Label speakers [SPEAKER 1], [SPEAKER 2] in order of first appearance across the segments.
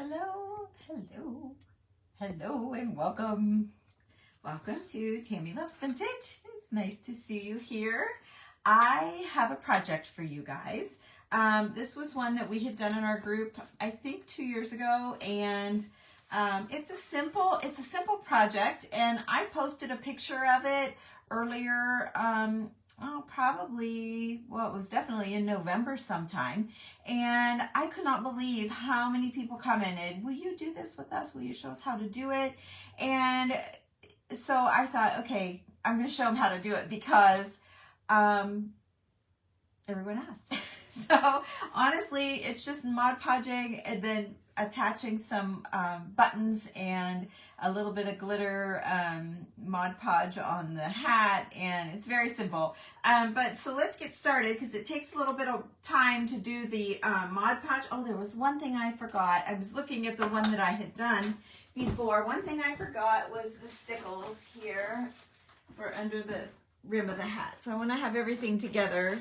[SPEAKER 1] Hello, hello, hello, and welcome. Welcome to Tammy Loves Vintage. It's nice to see you here. I have a project for you guys. This was one that we had done in our group, I think 2 years ago, and it's a simple project, and I posted a picture of it earlier. It was definitely in November sometime, and I could not believe how many people commented, will you do this with us? Will you show us how to do it? And so I thought, okay, I'm going to show them how to do it because everyone asked. So honestly, it's just Mod Podging and then attaching some buttons and a little bit of glitter Mod Podge on the hat, and it's very simple. But so let's get started because it takes a little bit of time to do the Mod Podge. Oh, there was one thing I forgot. I was looking at the one that I had done before. One thing I forgot was the stickles here for under the rim of the hat. So I want to have everything together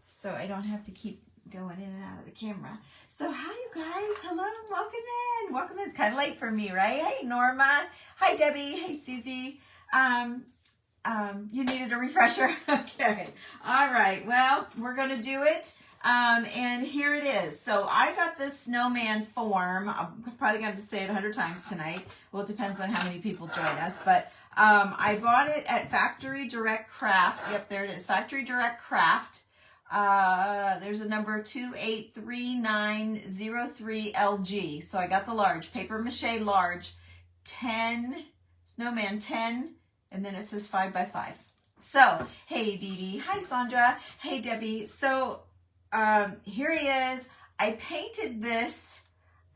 [SPEAKER 1] so I don't have to keep going in and out of the camera. So hi you guys, hello, welcome in. Welcome in. It's kind of late for me, right? Hey Norma, hi Debbie, hey Susie. You needed a refresher? Okay, all right, well, we're gonna do it. And here it is. So I got this snowman form. I'm probably going to say it 100 times tonight. Well, it depends on how many people join us. But I bought it at Factory Direct Craft. Yep, there it is, Factory Direct Craft. There's a number 283903LG. So I got the large, paper mache large, 10, snowman 10, and then it says 5x5. So, hey Dee Dee, hi Sandra, hey Debbie. So here he is. I painted this,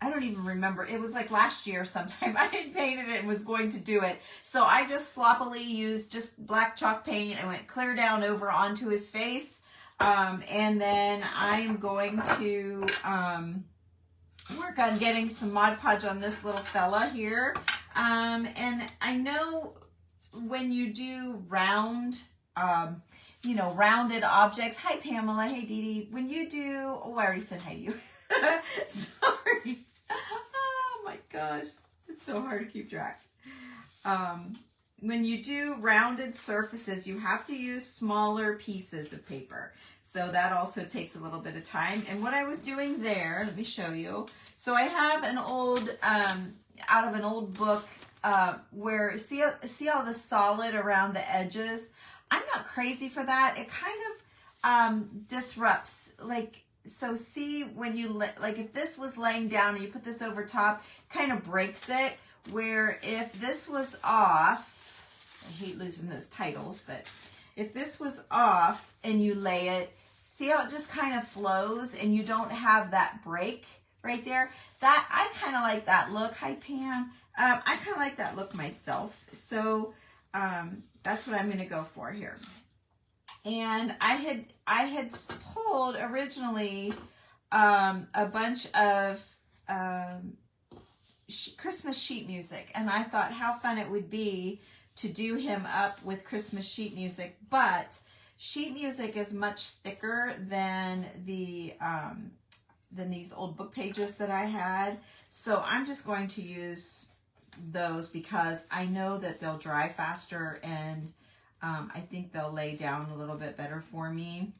[SPEAKER 1] I don't even remember, it was like last year sometime. I had painted it and was going to do it. So I just sloppily used just black chalk paint and went clear down over onto his face. And then I am going to work on getting some Mod Podge on this little fella here. And I know when you do round, rounded objects. Hi, Pamela. Hey, Dee Dee. When you do, oh, I already said hi to you. Sorry. Oh my gosh. It's so hard to keep track. When you do rounded surfaces, you have to use smaller pieces of paper. So that also takes a little bit of time. And what I was doing there, let me show you. So I have an old, out of an old book, where, see all the solid around the edges? I'm not crazy for that. It kind of disrupts, like, so see when you, like if this was laying down and you put this over top, kind of breaks it, where if this was off, I hate losing those titles, but if this was off and you lay it, see how it just kind of flows and you don't have that break right there? That, I kind of like that look. Hi, Pam. I kind of like that look myself. So that's what I'm going to go for here. And I had pulled originally a bunch of Christmas sheet music, and I thought how fun it would be to do him up with Christmas sheet music. But sheet music is much thicker than the than these old book pages that I had. So I'm just going to use those because I know that they'll dry faster, and I think they'll lay down a little bit better for me.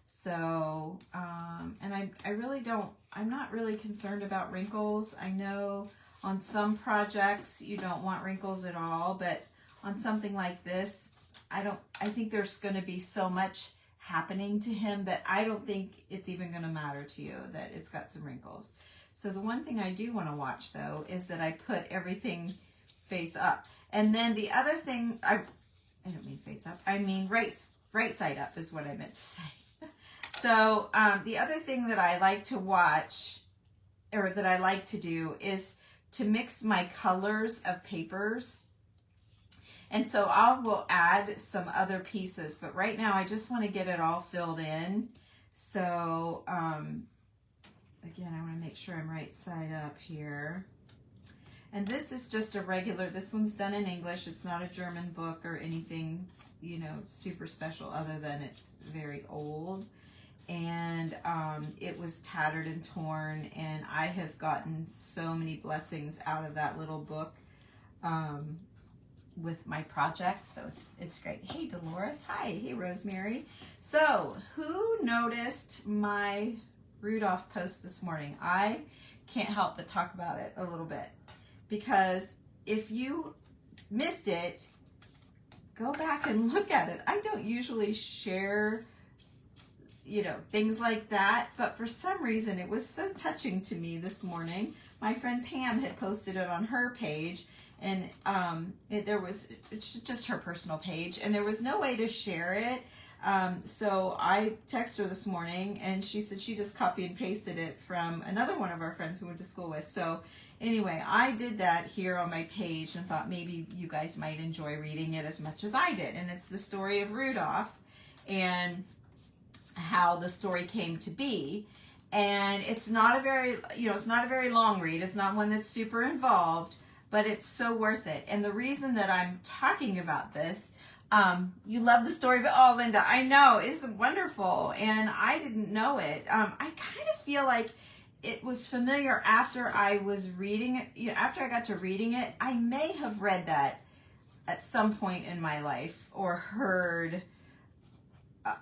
[SPEAKER 1] So, and I really don't, I'm not really concerned about wrinkles. I know on some projects you don't want wrinkles at all, but on something like this, I think there's going to be so much happening to him that I don't think it's even going to matter to you that it's got some wrinkles. So the one thing I do want to watch though is that I put everything face up. And then the other thing, I don't mean face up, I mean right side up is what I meant to say. So the other thing that I like to watch, or that I like to do, is to mix my colors of papers. And so I will add some other pieces, but right now I just want to get it all filled in. So again, I want to make sure I'm right side up here. And this is just a regular, this one's done in English. It's not a German book or anything, super special other than it's very old. and it was tattered and torn, and I have gotten so many blessings out of that little book with my project, so it's great. Hey Dolores, hi. Hey Rosemary. So who noticed my Rudolph post this morning? I can't help but talk about it a little bit, because if you missed it, go back and look at it. I don't usually share, you know, things like that, but for some reason it was so touching to me this morning. My friend Pam had posted it on her page, and it's just her personal page, and there was no way to share it. So I texted her this morning, and she said she just copy and pasted it from another one of our friends who went to school with. So anyway, I did that here on my page and thought maybe you guys might enjoy reading it as much as I did. And it's the story of Rudolph and how the story came to be. And it's not a very, it's not a very long read. It's not one that's super involved, but it's so worth it. And the reason that I'm talking about this, you love the story, but oh, Linda, I know, it's wonderful. And I didn't know it. I kind of feel like it was familiar after I was reading it. After I got to reading it, I may have read that at some point in my life or heard,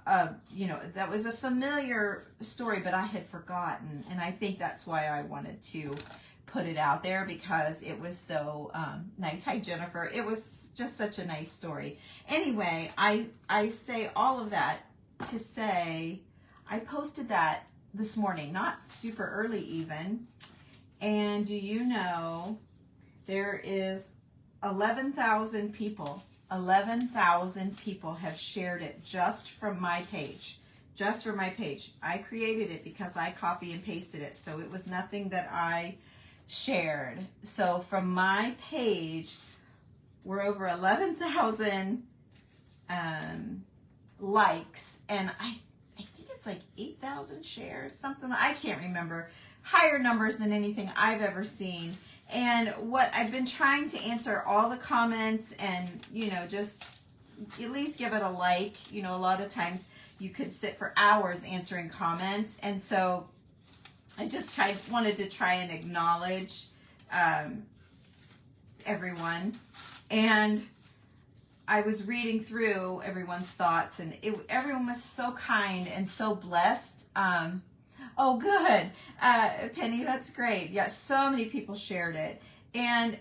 [SPEAKER 1] that was a familiar story, but I had forgotten. And I think that's why I wanted to put it out there, because it was so nice. Hi, Jennifer. It was just such a nice story. Anyway, I say all of that to say I posted that this morning, not super early even. And do you know there is 11,000 people. 11,000 people have shared it just from my page. Just from my page. I created it because I copy and pasted it. So it was nothing that I shared. So from my page, we're over 11,000 likes, and I think it's like 8,000 shares, something. I can't remember. Higher numbers than anything I've ever seen. And what I've been trying to answer all the comments, and just at least give it a like. A lot of times you could sit for hours answering comments, and so I just wanted to try and acknowledge everyone. And I was reading through everyone's thoughts, and everyone was so kind and so blessed. Oh, good. Penny, that's great. Yes, so many people shared it. And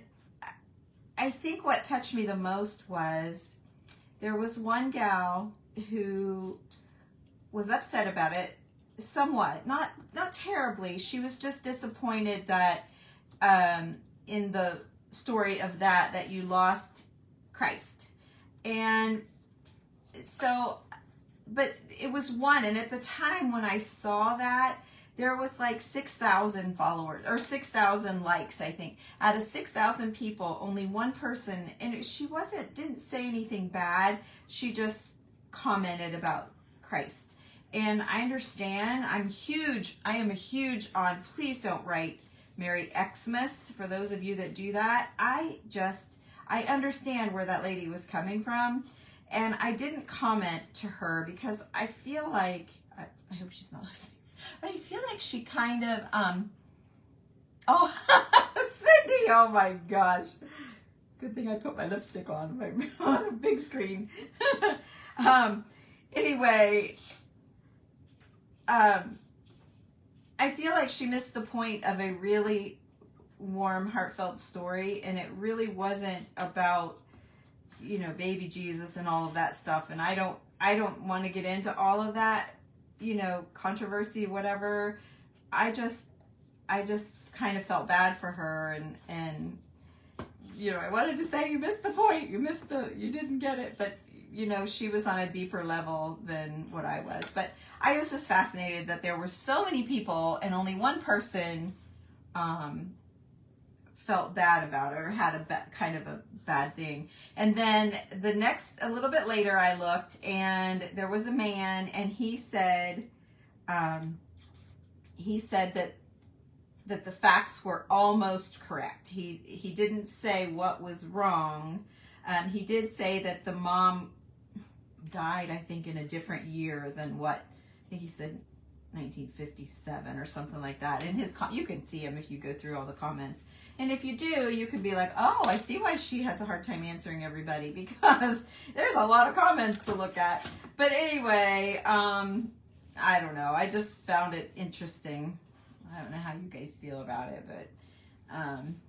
[SPEAKER 1] I think what touched me the most was there was one gal who was upset about it somewhat, not terribly. She was just disappointed that in the story of that you lost Christ. And so, but it was one, and at the time when I saw that, there was like 6,000 followers, or 6,000 likes, I think. Out of 6,000 people, only one person, and she didn't say anything bad, she just commented about Christ. And I understand, I am a huge on, please don't write Merry Xmas, for those of you that do that. I understand where that lady was coming from, and I didn't comment to her because I feel like, I hope she's not listening, but I feel like she kind of, oh, Cindy, oh my gosh. Good thing I put my lipstick on the big screen. Anyway, I feel like she missed the point of a really warm, heartfelt story, and it really wasn't about, baby Jesus and all of that stuff. And I don't want to get into all of that, controversy, whatever. I just kind of felt bad for her, and I wanted to say, you missed the point, you didn't get it, but she was on a deeper level than what I was. But I was just fascinated that there were so many people and only one person felt bad about it, or had kind of a bad thing. And then a little bit later, I looked, and there was a man, and he said that the facts were almost correct. He didn't say what was wrong. He did say that the mom died, I think, in a different year than what, I think he said 1957 or something like that. And you can see him if you go through all the comments. And if you do, you can be like, oh, I see why she has a hard time answering everybody, because there's a lot of comments to look at. But anyway, I don't know. I just found it interesting. I don't know how you guys feel about it, but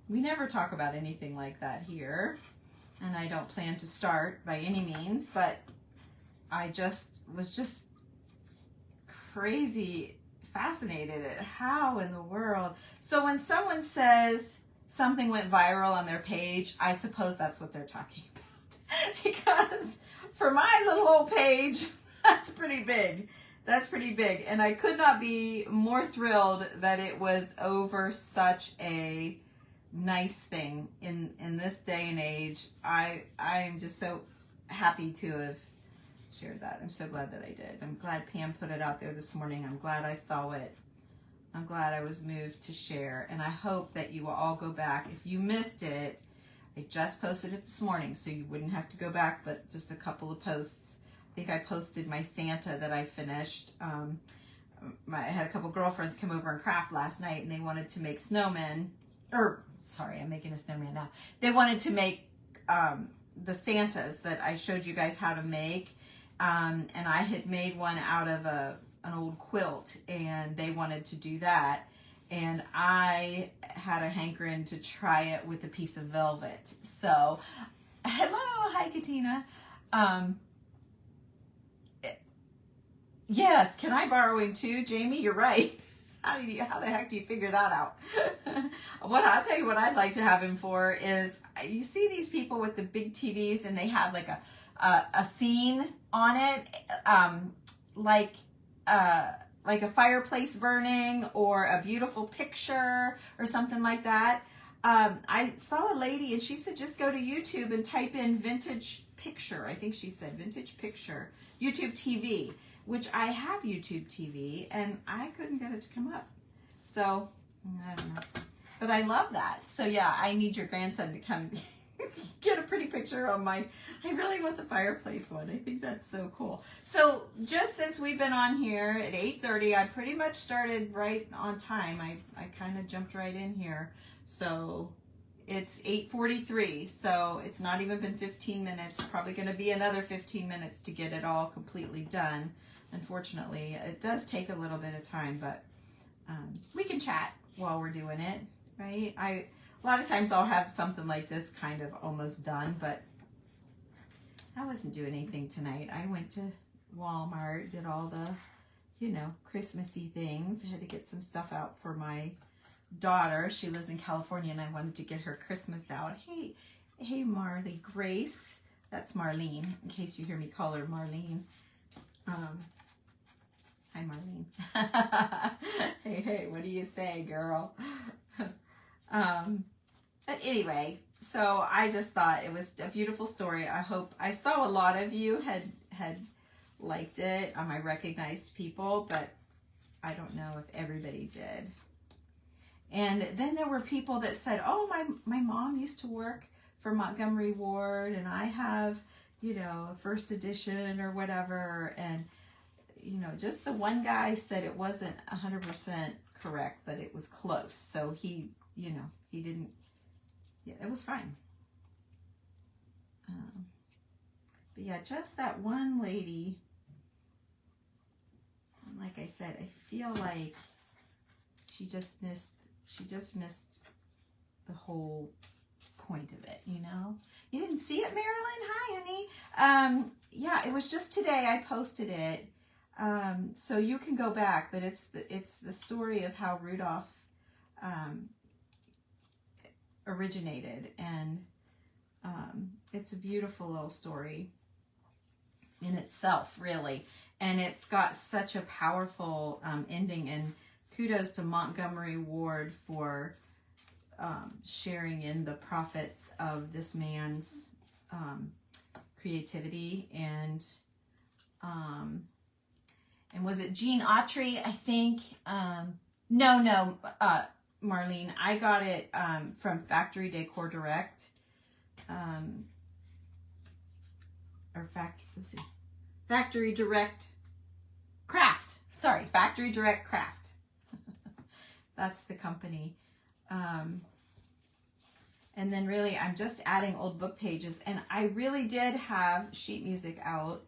[SPEAKER 1] we never talk about anything like that here. And I don't plan to start by any means, but I was just crazy fascinated at how in the world. So when someone says something went viral on their page, I suppose that's what they're talking about. Because for my little old page, that's pretty big. That's pretty big. And I could not be more thrilled that it was over such a nice thing in this day and age. I'm just so happy to have shared that. I'm so glad that I did. I'm glad Pam put it out there this morning. I'm glad I saw it. I'm glad I was moved to share. And I hope that you will all go back. If you missed it, I just posted it this morning, so you wouldn't have to go back, but just a couple of posts. I think I posted my Santa that I finished. I had a couple girlfriends come over and craft last night, and they wanted to make snowmen. Sorry, I'm making a snowman now. They wanted to make the Santas that I showed you guys how to make. And I had made one out of an old quilt, and they wanted to do that. And I had a hankering to try it with a piece of velvet. So, hello, hi Katina. Yes, can I borrow him too, Jamie? You're right. How the heck do you figure that out? I'll tell you what I'd like to have him for is, you see these people with the big TVs and they have like a scene on it, like a fireplace burning or a beautiful picture or something like that. I saw a lady and she said just go to YouTube and type in vintage picture. I think she said vintage picture, YouTube TV, which I have YouTube TV and I couldn't get it to come up. So, I don't know. But I love that. So yeah, I need your grandson to come get a pretty picture on I really want the fireplace one. I think that's so cool. So just since we've been on here at 8:30, I pretty much started right on time. I kind of jumped right in here. So it's 8:43. So it's not even been 15 minutes. Probably going to be another 15 minutes to get it all completely done. Unfortunately, it does take a little bit of time, but we can chat while we're doing it, right? A lot of times I'll have something like this kind of almost done, but I wasn't doing anything tonight. I went to Walmart, did all the, Christmassy things. I had to get some stuff out for my daughter. She lives in California, and I wanted to get her Christmas out. Hey, Marley Grace. That's Marlene, in case you hear me call her Marlene. Hi, Marlene. Hey, what do you say, girl? But anyway, so I just thought it was a beautiful story. I saw a lot of you had liked it. I recognized people, but I don't know if everybody did. And then there were people that said, oh, my mom used to work for Montgomery Ward, and I have, a first edition or whatever. And, just the one guy said it wasn't 100% correct, but it was close. So he didn't, it was fine. But yeah, just that one lady, like I said, I feel like she just missed the whole point of it, You didn't see it, Marilyn? Hi, honey. Yeah, it was just today I posted it. So you can go back, but it's the story of how Rudolph originated, and it's a beautiful little story in itself, really, and it's got such a powerful ending, and kudos to Montgomery Ward for sharing in the profits of this man's creativity, and was it Gene Autry, I think? No, Marlene, I got it from Factory Decor Direct, Factory Direct Craft. Sorry, Factory Direct Craft. That's the company. And then really I'm just adding old book pages, and I really did have sheet music out.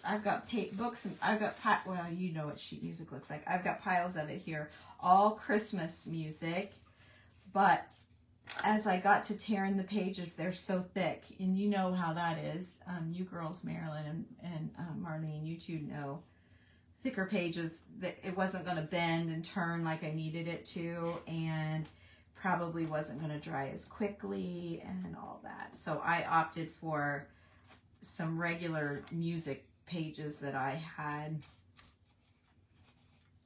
[SPEAKER 1] I've got books, and I've got, well, you know what sheet music looks like. I've got piles of it here, all Christmas music. But as I got to tearing the pages, they're so thick, and you know how that is. You girls, Marilyn and Marlene, you two know. Thicker pages, that it wasn't going to bend and turn like I needed it to, and probably wasn't going to dry as quickly and all that. So I opted for some regular music pages that I had.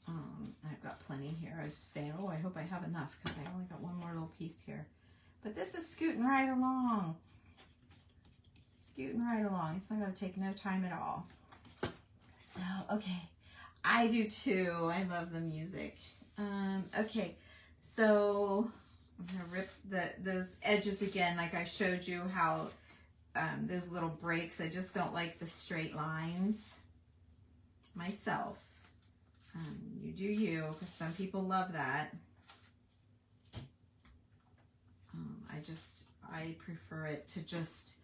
[SPEAKER 1] I've got plenty here. I was just saying, oh, I hope I have enough, because I only got one more little piece here. But this is scooting right along. Scooting right along. It's not going to take no time at all. So, okay. I do too. I love the music. Okay, so I'm going to rip those edges again, like I showed you how those little breaks. I just don't like the straight lines myself. You do you, because some people love that. I prefer it to just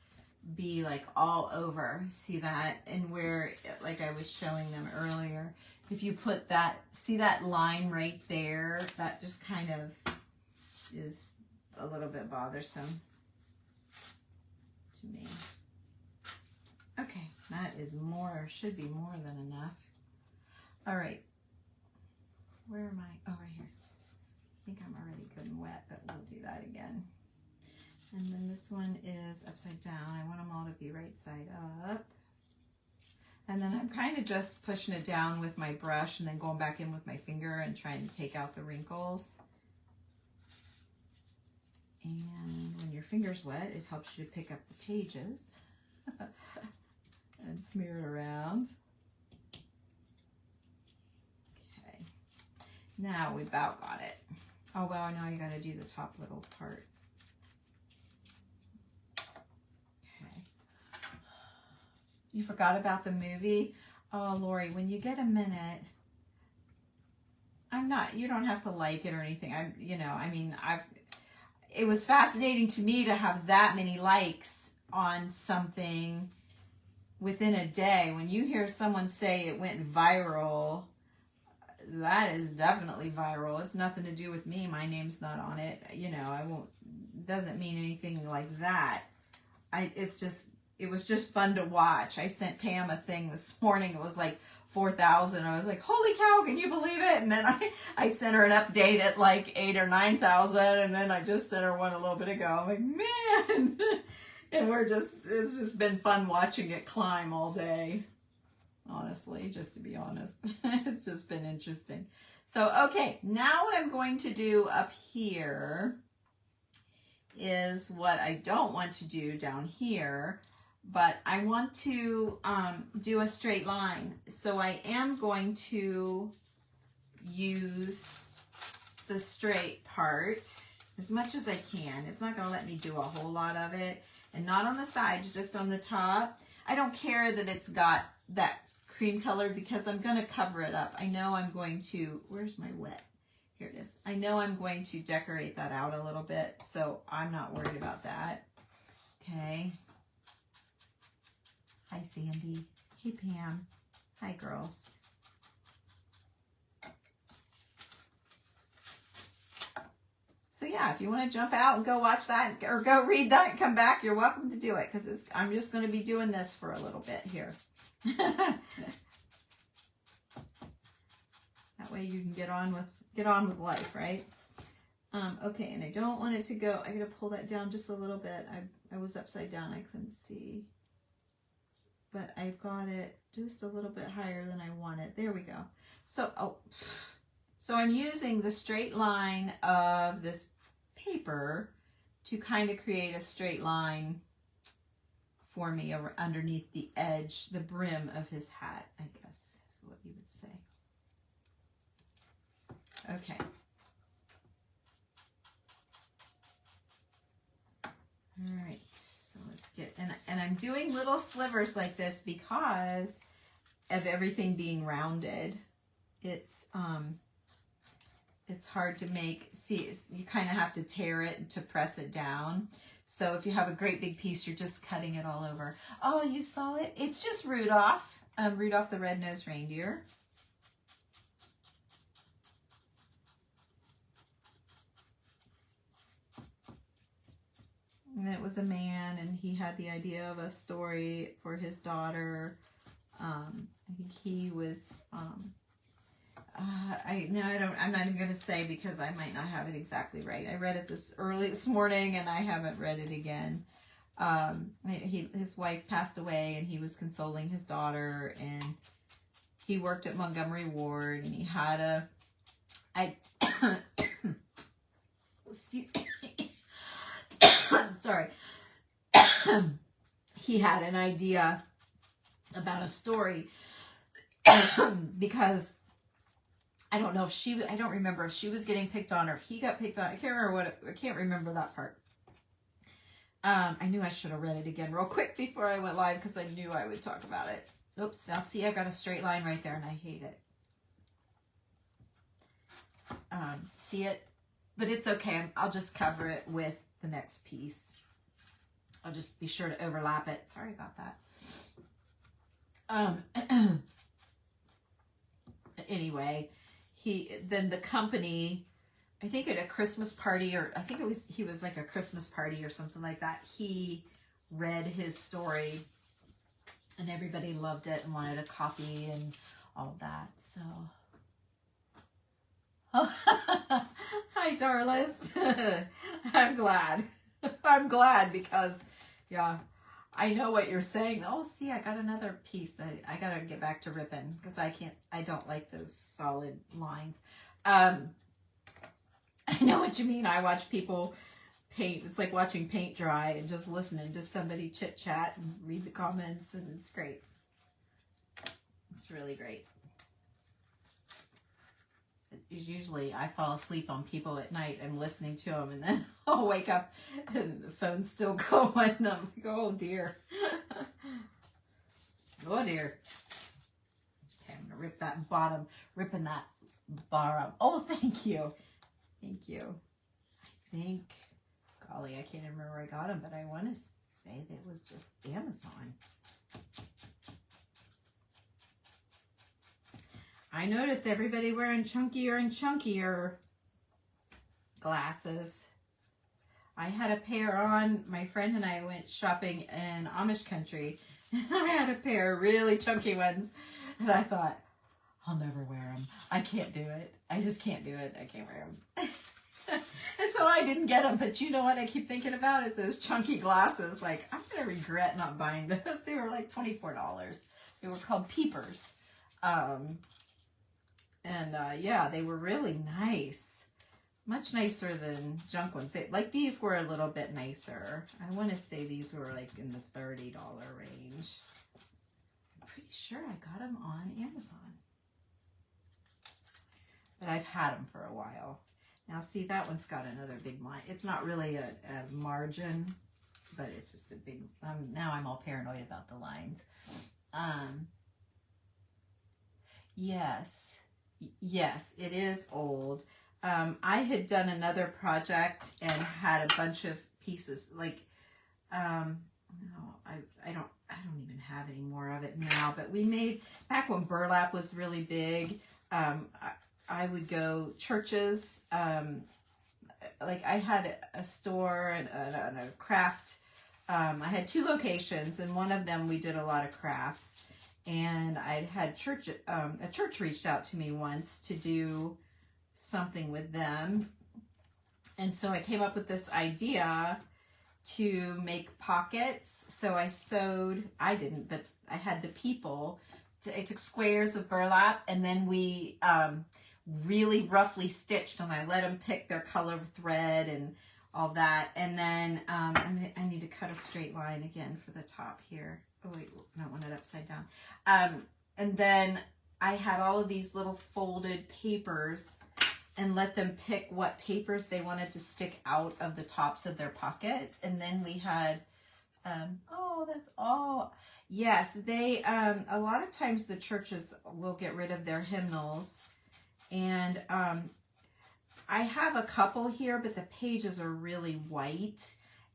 [SPEAKER 1] be like all over. See that? And where, like I was showing them earlier, if you put that, see that line right there, that just kind of is a little bit bothersome to me. Okay, that is more, should be more than enough. All right, where am I? Oh, right here. I think I'm already good and wet, but we'll do that again. And then this one is upside down. I want them all to be right side up. And then I'm kind of just pushing it down with my brush and then going back in with my finger and trying to take out the wrinkles. And when your finger's wet, it helps you to pick up the pages and smear it around. Okay. Now we about got it. Oh, well, now you got to do the top little part. You forgot about the movie? Oh, Lori, when you get a minute, you don't have to like it or anything. It was fascinating to me to have that many likes on something within a day. When you hear someone say it went viral, that is definitely viral. It's nothing to do with me. My name's not on it. Doesn't mean anything like that. It was just fun to watch. I sent Pam a thing this morning. It was like 4,000. I was like, holy cow, can you believe it? And then I sent her an update at like 8,000 or 9,000. And then I just sent her one a little bit ago. I'm like, man. And it's just been fun watching it climb all day. Honestly, just to be honest. It's just been interesting. So, okay, now what I'm going to do up here is what I don't want to do down here. But I want to do a straight line. So I am going to use the straight part as much as I can. It's not going to let me do a whole lot of it. And not on the sides, just on the top. I don't care that it's got that cream color because I'm going to cover it up. I know I'm going to, where's my wet? Here it is. I know I'm going to decorate that out a little bit, so I'm not worried about that. Okay. Hi, Sandy. Hey, Pam. Hi, girls. So yeah, if you want to jump out and go watch that or go read that and come back, you're welcome to do it because I'm just going to be doing this for a little bit here. That way you can get on with life, right? Okay, and I don't want it to go. I got to pull that down just a little bit. I was upside down. I couldn't see. But I've got it just a little bit higher than I want it. There we go. So I'm using the straight line of this paper to kind of create a straight line for me underneath the edge, the brim of his hat, I guess is what you would say. Okay. All right. So let's get, and I'm doing little slivers like this because of everything being rounded. it's hard to make. See, you kind of have to tear it to press it down. So if you have a great big piece, you're just cutting it all over. Oh, you saw it? It's just Rudolph. Rudolph the Red-Nosed Reindeer. And it was a man, and he had the idea of a story for his daughter. I think he was, I'm not even going to say because I might not have it exactly right. I read it this morning, and I haven't read it again. His wife passed away, and he was consoling his daughter, and he worked at Montgomery Ward, and he had excuse me. Sorry. He had an idea about a story because I don't remember if she was getting picked on or if he got picked on. I can't remember that part. I knew I should have read it again real quick before I went live because I knew I would talk about it. Oops, now see, I got a straight line right there and I hate it. See it? But it's okay. I'll just cover it with the next piece. I'll just be sure to overlap it. Sorry about that. Anyway, then the company, I think at a Christmas party, or I think he was like a Christmas party or something like that. He read his story and everybody loved it and wanted a copy and all that. So, hi, darlings. I'm glad. I'm glad because, yeah, I know what you're saying. Oh, see, I got another piece that I got to get back to ripping because I don't like those solid lines. I know what you mean. I watch people paint. It's like watching paint dry and just listening to somebody chit chat and read the comments, and it's great. It's really great. Usually I fall asleep on people at night. I'm listening to them and then I'll wake up and the phone's still going. I'm like, oh dear. Oh dear. Okay, I'm going to rip that bottom, ripping that bar up. Oh, thank you. Thank you. I think, golly, I can't remember where I got them, but I want to say that it was just Amazon. I noticed everybody wearing chunkier and chunkier glasses. I had a pair on. My friend and I went shopping in Amish country. I had a pair of really chunky ones. And I thought, I'll never wear them. I can't do it. I just can't do it. I can't wear them. And so I didn't get them. But you know what I keep thinking about is those chunky glasses. Like, I'm going to regret not buying those. They were like $24. They were called Peepers. Yeah, they were really nice. Much nicer than junk ones. Like these were a little bit nicer. I want to say these were like in the $30 range. I'm pretty sure I got them on Amazon. But I've had them for a while. Now see, that one's got another big line. It's not really a margin, but it's just a big, now I'm all paranoid about the lines. Yes, it is old. I had done another project and had a bunch of pieces. Like, no, I don't even have any more of it now. But we made, back when burlap was really big, I would go churches. Like I had a store and a craft. I had 2 locations, and one of them we did a lot of crafts. And I'd had a church reached out to me once to do something with them. And so I came up with this idea to make pockets. So I didn't, but I had the people. I took squares of burlap, and then we really roughly stitched, and I let them pick their color of thread and all that. And then I need to cut a straight line again for the top here. Oh wait, no, I want it upside down. And then I had all of these little folded papers and let them pick what papers they wanted to stick out of the tops of their pockets. And then we had, oh, that's all. Yes, they, a lot of times the churches will get rid of their hymnals And I have a couple here, but the pages are really white,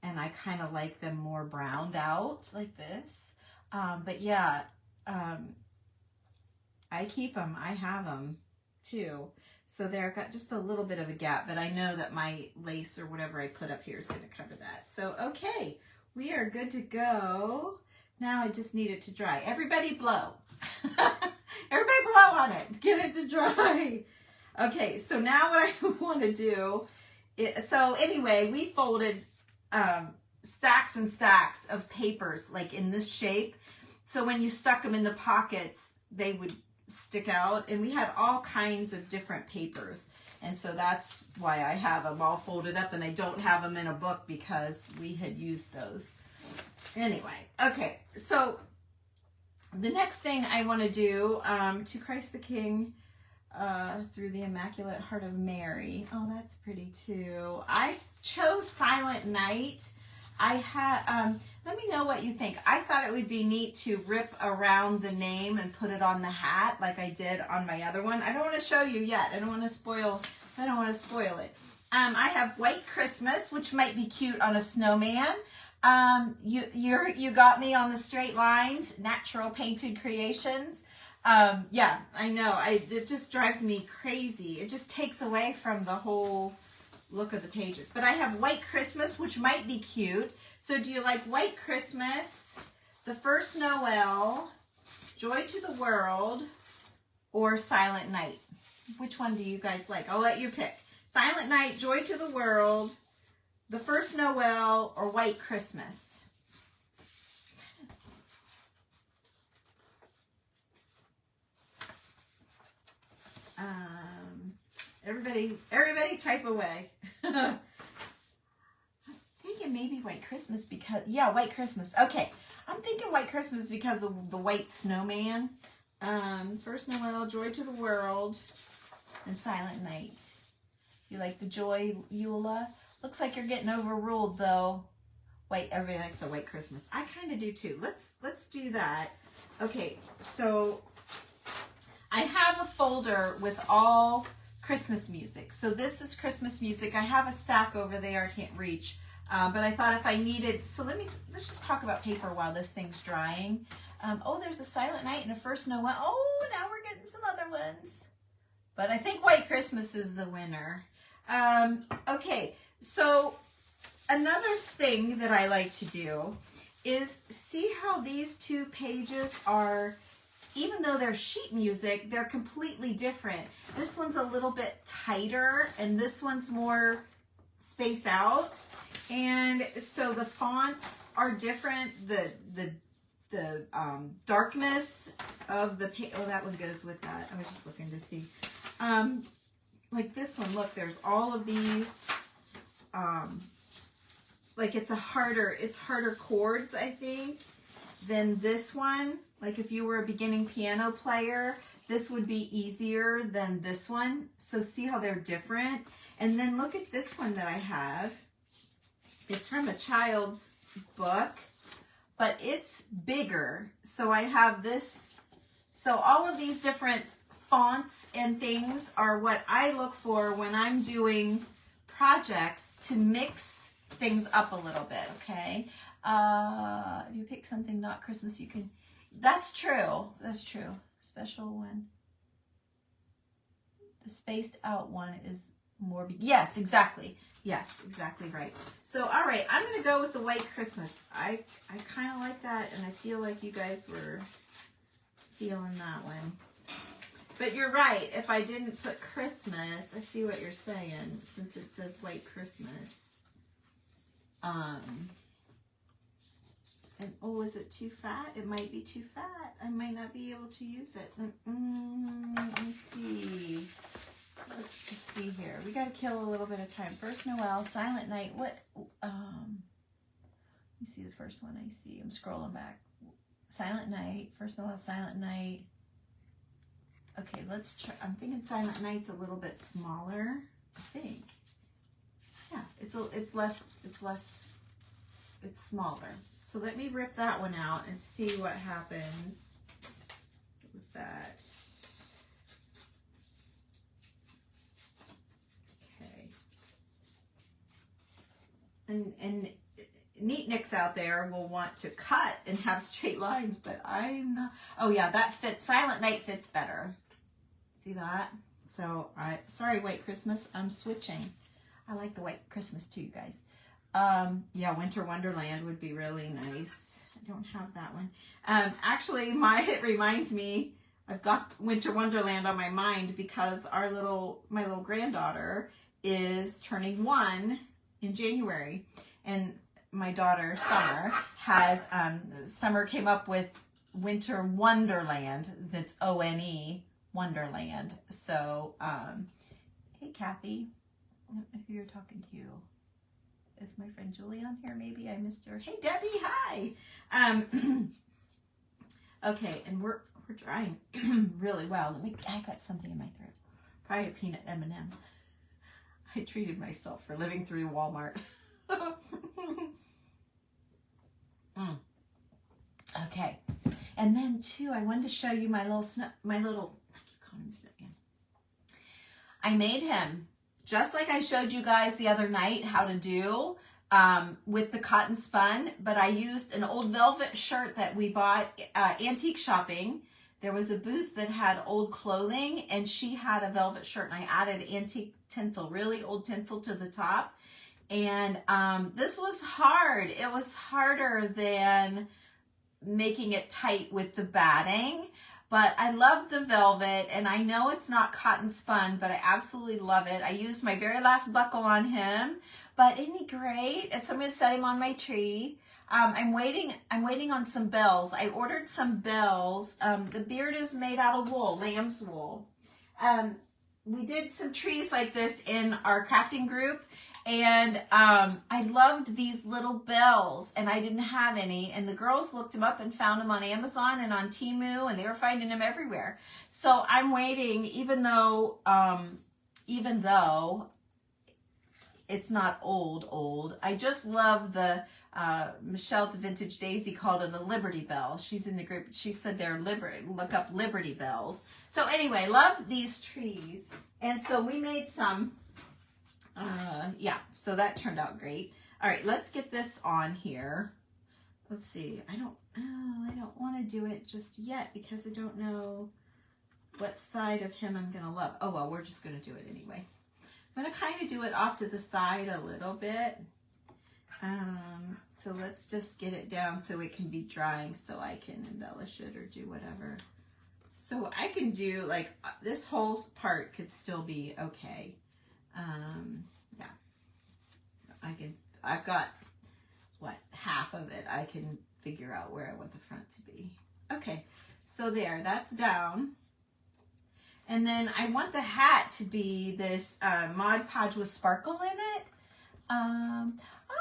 [SPEAKER 1] and I kind of like them more browned out like this. But yeah, I keep them. I have them too. So there, I've got just a little bit of a gap, but I know that my lace or whatever I put up here is going to cover that. So, okay, we are good to go. Now I just need it to dry. Everybody blow. Everybody blow on it. Get it to dry. Okay, so now what I want to do is, so anyway, we folded stacks and stacks of papers like in this shape. So when you stuck them in the pockets, they would stick out, and we had all kinds of different papers, and so that's why I have them all folded up, and I don't have them in a book because we had used those. Anyway, okay, so the next thing I want to do, to Christ the King, through the Immaculate Heart of Mary. Oh, that's pretty too. I chose Silent Night. I had, let me know what you think. I thought it would be neat to rip around the name and put it on the hat like I did on my other one. I don't want to show you yet. I don't want to spoil it. I have White Christmas, which might be cute on a snowman. You got me on the straight lines, natural painted creations. Yeah, I know. It just drives me crazy. It just takes away from the whole look of the pages. But I have White Christmas, which might be cute. So do you like White Christmas, The First Noel, Joy to the World, or Silent Night? Which one do you guys like? I'll let you pick. Silent Night, Joy to the World, The First Noel, or White Christmas? Everybody type away. I'm thinking maybe White Christmas because, yeah, White Christmas. Okay, I'm thinking White Christmas because of the white snowman. First Noel, Joy to the World, and Silent Night. You like the Joy, Eula? Looks like you're getting overruled though. Wait, everybody likes the White Christmas. I kind of do too. Let's do that. Okay, so I have a folder with all Christmas music. So this is Christmas music. I have a stack over there I can't reach. But I thought if I needed, so let's just talk about paper while this thing's drying. Oh, there's a Silent Night and a First Noel. Oh, now we're getting some other ones. But I think White Christmas is the winner. Okay, so another thing that I like to do is see how these two pages are, even though they're sheet music, they're completely different. This one's a little bit tighter and this one's more spaced out. And so the fonts are different. The darkness of the page, oh, that one goes with that. I was just looking to see. Like this one, look, there's all of these, like it's harder chords, I think, than this one. Like if you were a beginning piano player, this would be easier than this one. So see how they're different? And then look at this one that I have. It's from a child's book, but it's bigger. So I have this. So all of these different fonts and things are what I look for when I'm doing projects to mix things up a little bit, okay? If you pick something not Christmas, you can, that's true, special one. The spaced out one is more, yes, exactly right. So, all right, I'm going to go with the White Christmas. I kind of like that, and I feel like you guys were feeling that one. But you're right, if I didn't put Christmas, I see what you're saying, since it says White Christmas. And oh, is it too fat? It might be too fat. I might not be able to use it. Let me see. Let's just see here. We got to kill a little bit of time. First Noel, Silent Night. What? Let me see the first one I see. I'm scrolling back. Silent Night. First Noel, Silent Night. Okay, let's try. I'm thinking Silent Night's a little bit smaller. I think. Yeah, it's smaller. So let me rip that one out and see what happens with that. and neatniks out there will want to cut and have straight lines, but I'm not. Oh yeah, that fits. Silent Night fits better. See that? So sorry, White Christmas. I'm switching. I like the White Christmas too, guys. Yeah, Winter Wonderland would be really nice. I don't have that one. Actually, it reminds me, I've got Winter Wonderland on my mind because my little granddaughter is turning 1 in January, and my daughter Summer came up with Winter Wonderland. That's O-N-E, Wonderland. So, hey Kathy, I don't know who you're talking to. Is my friend Julie on here? Maybe I missed her. Hey Debbie, hi. Okay, and we're drying really well. I got something in my throat. Probably a peanut M&M. I treated myself for living through Walmart. Okay, and then too, I wanted to show you my little, I keep calling him Snowman. I made him just like I showed you guys the other night how to do with the cotton spun, but I used an old velvet shirt that we bought antique shopping. There was a booth that had old clothing, and she had a velvet shirt, and I added antique tinsel, really old tinsel to the top. And this was hard. It was harder than making it tight with the batting, but I love the velvet, and I know it's not cotton spun, but I absolutely love it. I used my very last buckle on him, but isn't he great? And so I'm going to set him on my tree. I'm waiting on some bells. I ordered some bells. The beard is made out of wool, lamb's wool. We did some trees like this in our crafting group, and I loved these little bells, and I didn't have any, and the girls looked them up and found them on Amazon and on Temu, and they were finding them everywhere. So I'm waiting, even though it's not old. I just love the Michelle the Vintage Daisy called it a Liberty Bell. She's in the group. She said they're look up Liberty Bells. So anyway, love these trees. And so we made some, yeah, so that turned out great. All right, let's get this on here. Let's see. I don't want to do it just yet because I don't know what side of him I'm going to love. Oh, well, we're just going to do it anyway. I'm going to kind of do it off to the side a little bit. So let's just get it down so it can be drying so I can embellish it or do whatever. So I can do like this whole part could still be okay. Yeah, I've got what, half of it. I can figure out where I want the front to be. Okay, so there, that's down. And then I want the hat to be this Mod Podge with sparkle in it.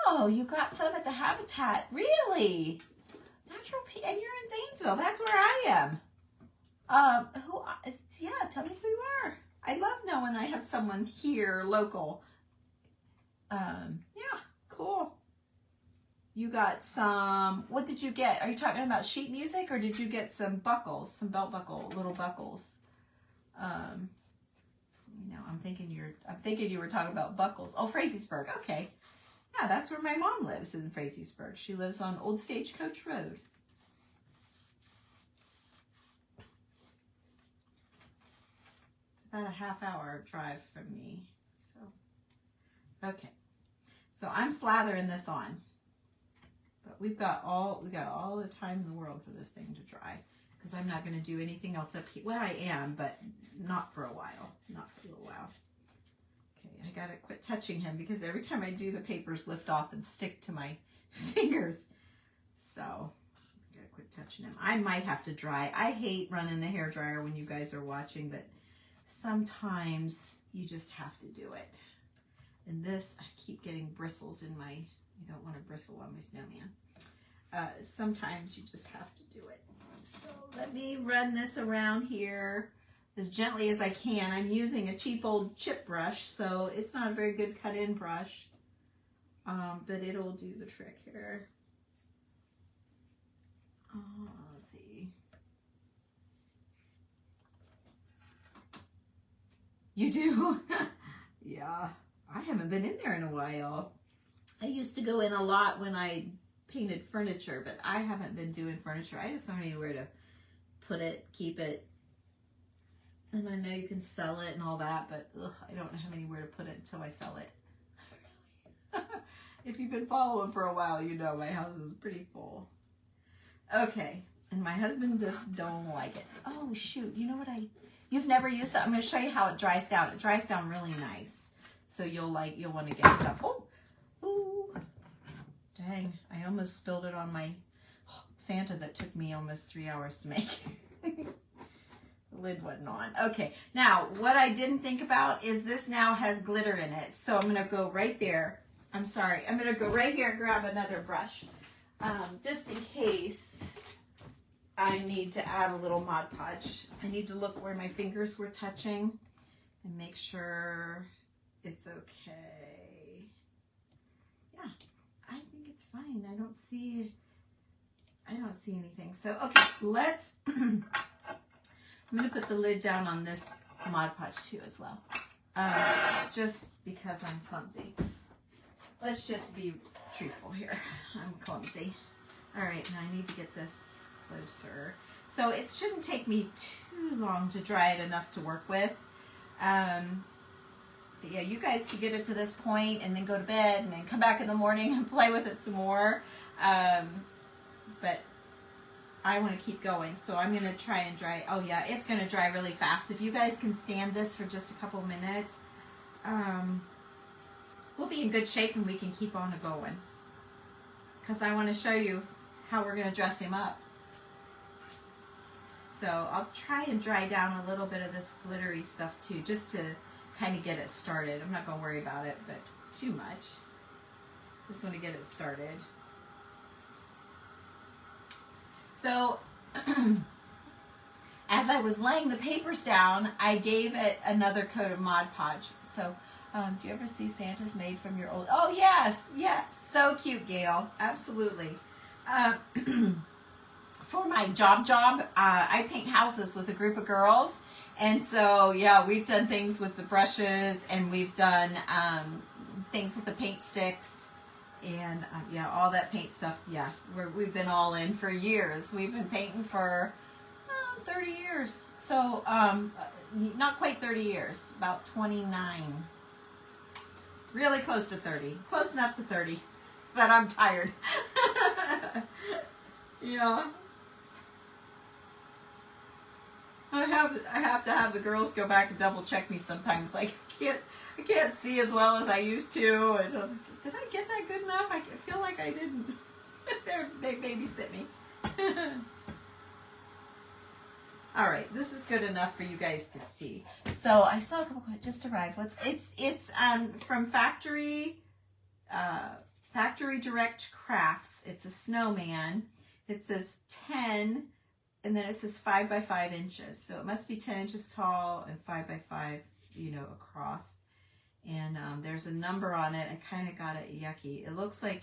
[SPEAKER 1] Oh, you got some at the Habitat. Really? Natural Pink, and you're in Zanesville. That's where I am. Yeah, tell me who you are. I love knowing I have someone here local. Yeah, cool. You got some, what did you get? Are you talking about sheet music, or did you get some buckles, some belt buckle, little buckles? You know, I'm thinking you were talking about buckles. Oh, Frazeysburg. Okay. Yeah, that's where my mom lives, in Frazeysburg. She lives on Old Stagecoach Road. It's about a half-hour drive from me. So, okay. So I'm slathering this on. But we got all the time in the world for this thing to dry, because I'm not going to do anything else up here. Well, I am, but not for a while. Not for a little while. Okay, I got to quit touching him because every time I do, the papers lift off and stick to my fingers. So I got to quit touching him. I might have to dry. I hate running the hairdryer when you guys are watching, but sometimes you just have to do it. And this, I keep getting bristles in my, I don't want to bristle on my snowman. Sometimes you just have to do it. So let me run this around here as gently as I can. I'm using a cheap old chip brush, so it's not a very good cut-in brush, but it'll do the trick here. Let's see. You do? Yeah, I haven't been in there in a while. I used to go in a lot when I painted furniture, but I haven't been doing furniture. I just don't know anywhere to put it, keep it. And I know you can sell it and all that, but I don't have anywhere to put it until I sell it. If you've been following for a while, you know my house is pretty full. Okay, and my husband just don't like it. Oh shoot, you know what you've never used it? I'm going to show you how it dries down. It dries down really nice. So you'll want to get some. Oh, ooh, dang, I almost spilled it on my Santa that took me almost 3 hours to make. The lid wasn't on. Okay, now what I didn't think about is this now has glitter in it. So I'm going to go right there. I'm sorry, I'm going to go right here and grab another brush. Just in case I need to add a little Mod Podge. I need to look where my fingers were touching and make sure it's okay. Yeah, I think it's fine. I don't see anything. So, okay, let's, I'm going to put the lid down on this Mod Podge too as well. Just because I'm clumsy. Let's just be truthful here. I'm clumsy. All right, now I need to get this closer. So it shouldn't take me too long to dry it enough to work with. But yeah, you guys can get it to this point and then go to bed and then come back in the morning and play with it some more. But I want to keep going, so I'm going to try and dry. Oh yeah, it's going to dry really fast. If you guys can stand this for just a couple minutes, we'll be in good shape and we can keep on going. Because I want to show you how we're going to dress him up. So I'll try and dry down a little bit of this glittery stuff too, just to kind of get it started. I'm not going to worry about it, but too much. Just want to get it started. So as I was laying the papers down, I gave it another coat of Mod Podge. So do you ever see Santas made from your old? Oh yes, yes, so cute, Gail. Absolutely. For my job, I paint houses with a group of girls, and so yeah, we've done things with the brushes, and we've done things with the paint sticks, and yeah, all that paint stuff. Yeah, we've been all in for years. We've been painting for 30 years. So not quite 30 years, about 29. Really close to 30. Close enough to 30 that I'm tired. Yeah. I have to have the girls go back and double check me sometimes. Like I can't see as well as I used to. And did I get that good enough? I feel like I didn't. They babysit me. All right, this is good enough for you guys to see. So I saw a couple just arrived. It's from Factory Direct Crafts. It's a snowman. It says 10, and then it says 5 by 5 inches. So it must be 10 inches tall and 5 by 5, across. And there's a number on it. I kind of got it yucky. It looks like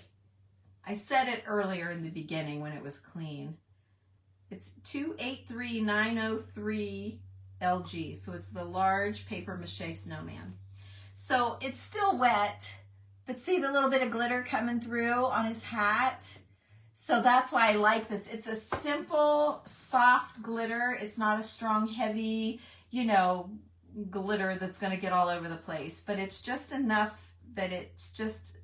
[SPEAKER 1] I said it earlier in the beginning when it was clean. It's 283903 LG. So it's the large paper mache snowman. So it's still wet, but see the little bit of glitter coming through on his hat? So that's why I like this. It's a simple, soft glitter. It's not a strong, heavy, glitter that's going to get all over the place. But it's just enough that it's just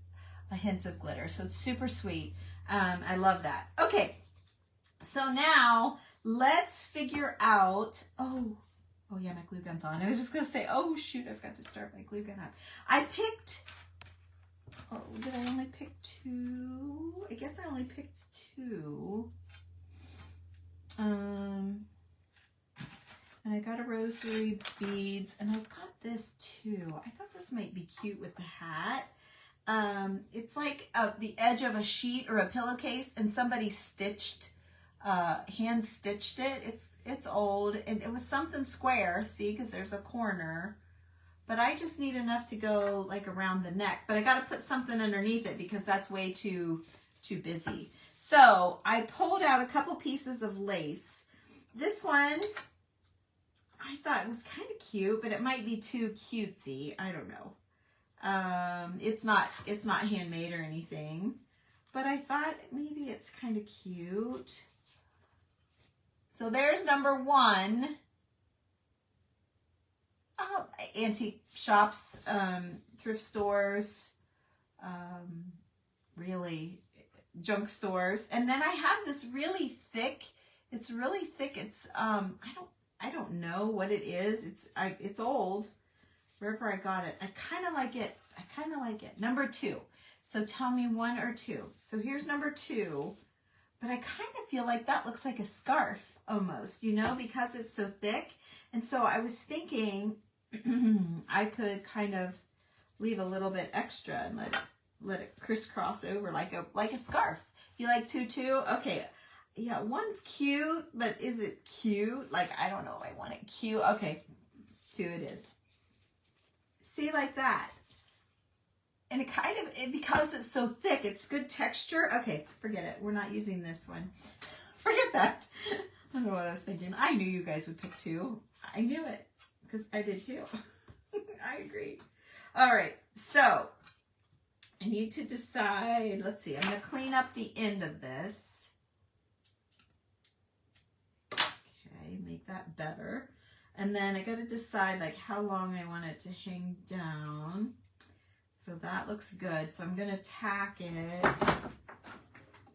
[SPEAKER 1] a hint of glitter. So it's super sweet. I love that. Okay. So now let's figure out, oh yeah, my glue gun's on. I was just going to say, oh shoot, I forgot to start my glue gun up. I picked, did I only pick 2? I guess I only picked 2. And I got a rosary beads, and I've got this too. I thought this might be cute with the hat. It's like the edge of a sheet or a pillowcase, and somebody stitched, hand stitched it. It's old, and it was something square, see, because there's a corner. But I just need enough to go like around the neck. But I got to put something underneath it because that's way too busy. So I pulled out a couple pieces of lace. This one, I thought it was kind of cute, but it might be too cutesy. I don't know. It's not handmade or anything, but I thought maybe it's kind of cute. So there's number 1. Antique shops, thrift stores, really junk stores. And then I have this really thick, it's really thick. It's, I don't know what it is. It's old. Wherever I got it. I kind of like it. Number 2. So tell me 1 or 2. So here's number 2. But I kind of feel like that looks like a scarf almost, you know, because it's so thick. And so I was thinking I could kind of leave a little bit extra and let it crisscross over like a scarf. You like tutu? Okay. Yeah, 1's cute, but is it cute? Like, I don't know if I want it cute. Okay, 2 it is. See, like that. And it kind of, because it's so thick, it's good texture. Okay, forget it. We're not using this one. Forget that. I don't know what I was thinking. I knew you guys would pick 2. I knew it, because I did too. I agree. All right, so I need to decide. Let's see. I'm going to clean up the end of this. Okay, make that better. And then I got to decide like how long I want it to hang down. So that looks good. So I'm going to tack it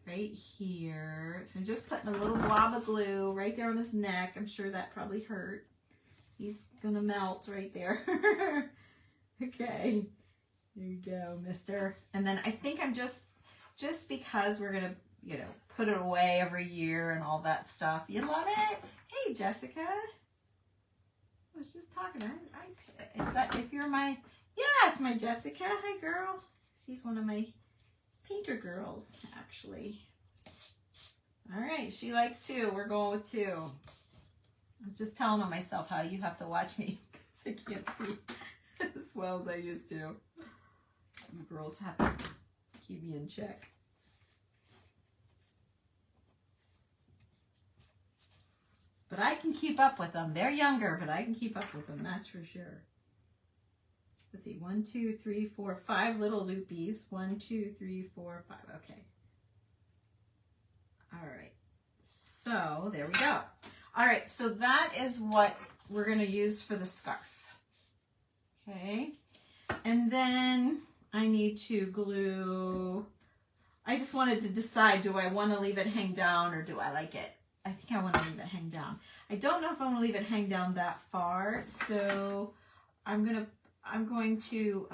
[SPEAKER 1] right here. So I'm just putting a little blob of glue right there on his neck. I'm sure that probably hurt. He's going to melt right there. Okay. There you go, mister. And then I think I'm just because we're going to, you know, put it away every year and all that stuff. You love it? Hey, Jessica. I was just talking. If you're my, yeah, it's my Jessica. Hi, girl. She's one of my painter girls, actually. All right, she likes 2. We're going with 2. I was just telling on myself how you have to watch me because I can't see as well as I used to. You girls have to keep me in check. But I can keep up with them. They're younger, but I can keep up with them, that's for sure. Let's see, 1, 2, 3, 4, 5 little loopies. 1, 2, 3, 4, 5. Okay. All right. So there we go. All right, so that is what we're going to use for the scarf. Okay. And then I need to glue. I just wanted to decide, do I want to leave it hang down or do I like it? I think I want to leave it hang down. I don't know if I want to leave it hang down that far, so I'm going to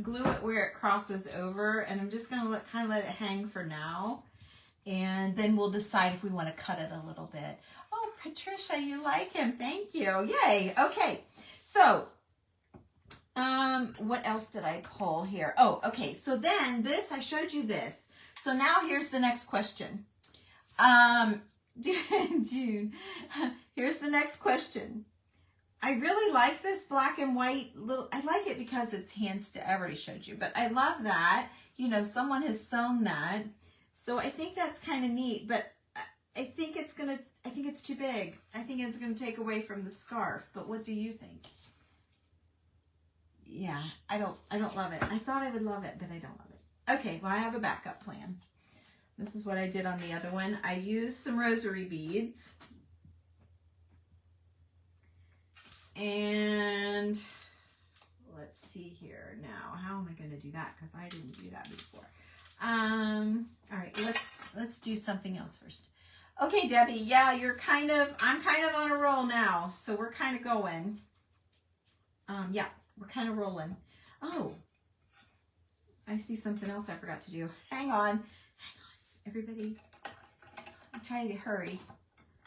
[SPEAKER 1] glue it where it crosses over, and I'm just going to kind of let it hang for now, and then we'll decide if we want to cut it a little bit. Oh, Patricia, you like him. Thank you. Yay. Okay. So, what else did I pull here? Oh, okay. So then this, I showed you this. So now here's the next question. June, here's the next question. I really like this black and white little, I like it because it's hand-stitched. I already showed you, but I love that. You know, someone has sewn that. So I think that's kind of neat, but I think it's too big. I think it's going to take away from the scarf, but what do you think? Yeah, I don't love it. I thought I would love it, but I don't love it. Okay, well, I have a backup plan. This is what I did on the other one. I used some rosary beads. And let's see here now. How am I going to do that? Because I didn't do that before. All right, let's do something else first. Okay, Debbie. Yeah, I'm kind of on a roll now. So we're kind of going. Yeah, we're kind of rolling. Oh, I see something else I forgot to do. Hang on. Everybody, I'm trying to hurry.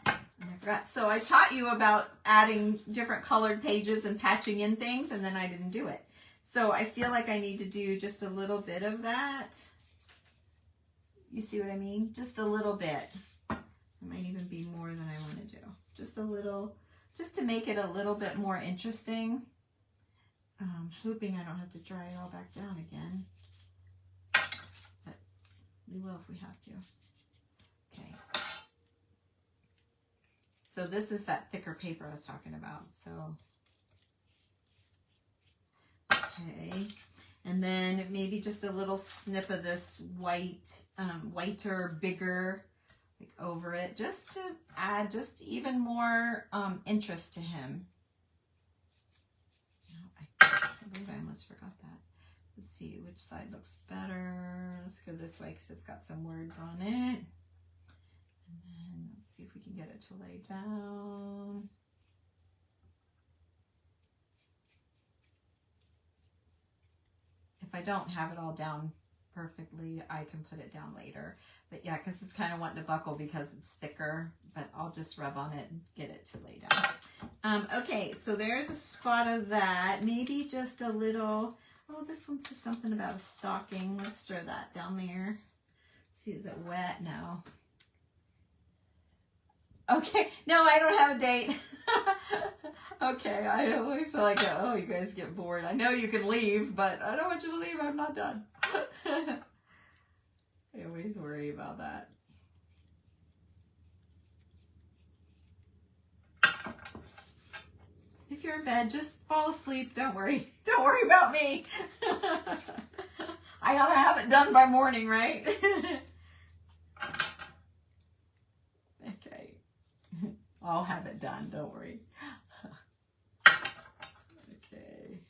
[SPEAKER 1] And I forgot. So I taught you about adding different colored pages and patching in things, and then I didn't do it. So I feel like I need to do just a little bit of that. You see what I mean? Just a little bit. It might even be more than I want to do. Just a little, just to make it a little bit more interesting. Hoping I don't have to dry it all back down again. But we will if we have to. Okay. So this is that thicker paper I was talking about. So Okay. And then maybe just a little snip of this white, whiter, bigger, like over it, just to add just even more interest to him. I believe I almost forgot that. Let's see which side looks better. Let's go this way because it's got some words on it. And then let's see if we can get it to lay down. If I don't have it all down perfectly, I can put it down later. But yeah, because it's kind of wanting to buckle because it's thicker, but I'll just rub on it and get it to lay down. Okay, so there's a spot of that. Maybe just a little, oh, this one says something about a stocking. Let's throw that down there. Let's see, is it wet? No. Okay, no, I don't have a date. Okay, I only feel like, oh, you guys get bored. I know you can leave, but I don't want you to leave. I'm not done. I always worry about that. If you're in bed, just fall asleep. Don't worry. Don't worry about me. I gotta have it done by morning, right? Okay. I'll have it done. Don't worry. Okay.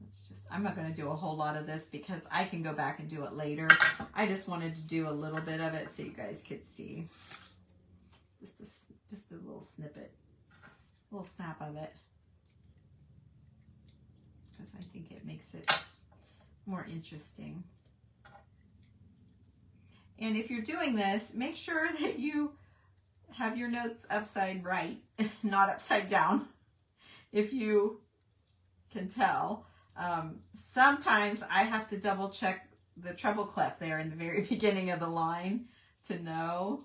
[SPEAKER 1] Let's just, I'm not going to do a whole lot of this because I can go back and do it later. I just wanted to do a little bit of it so you guys could see. Just a little snippet, a little snap of it. Because I think it makes it more interesting. And if you're doing this, make sure that you have your notes upside right, not upside down, if you can tell. Sometimes I have to double check the treble clef there in the very beginning of the line to know.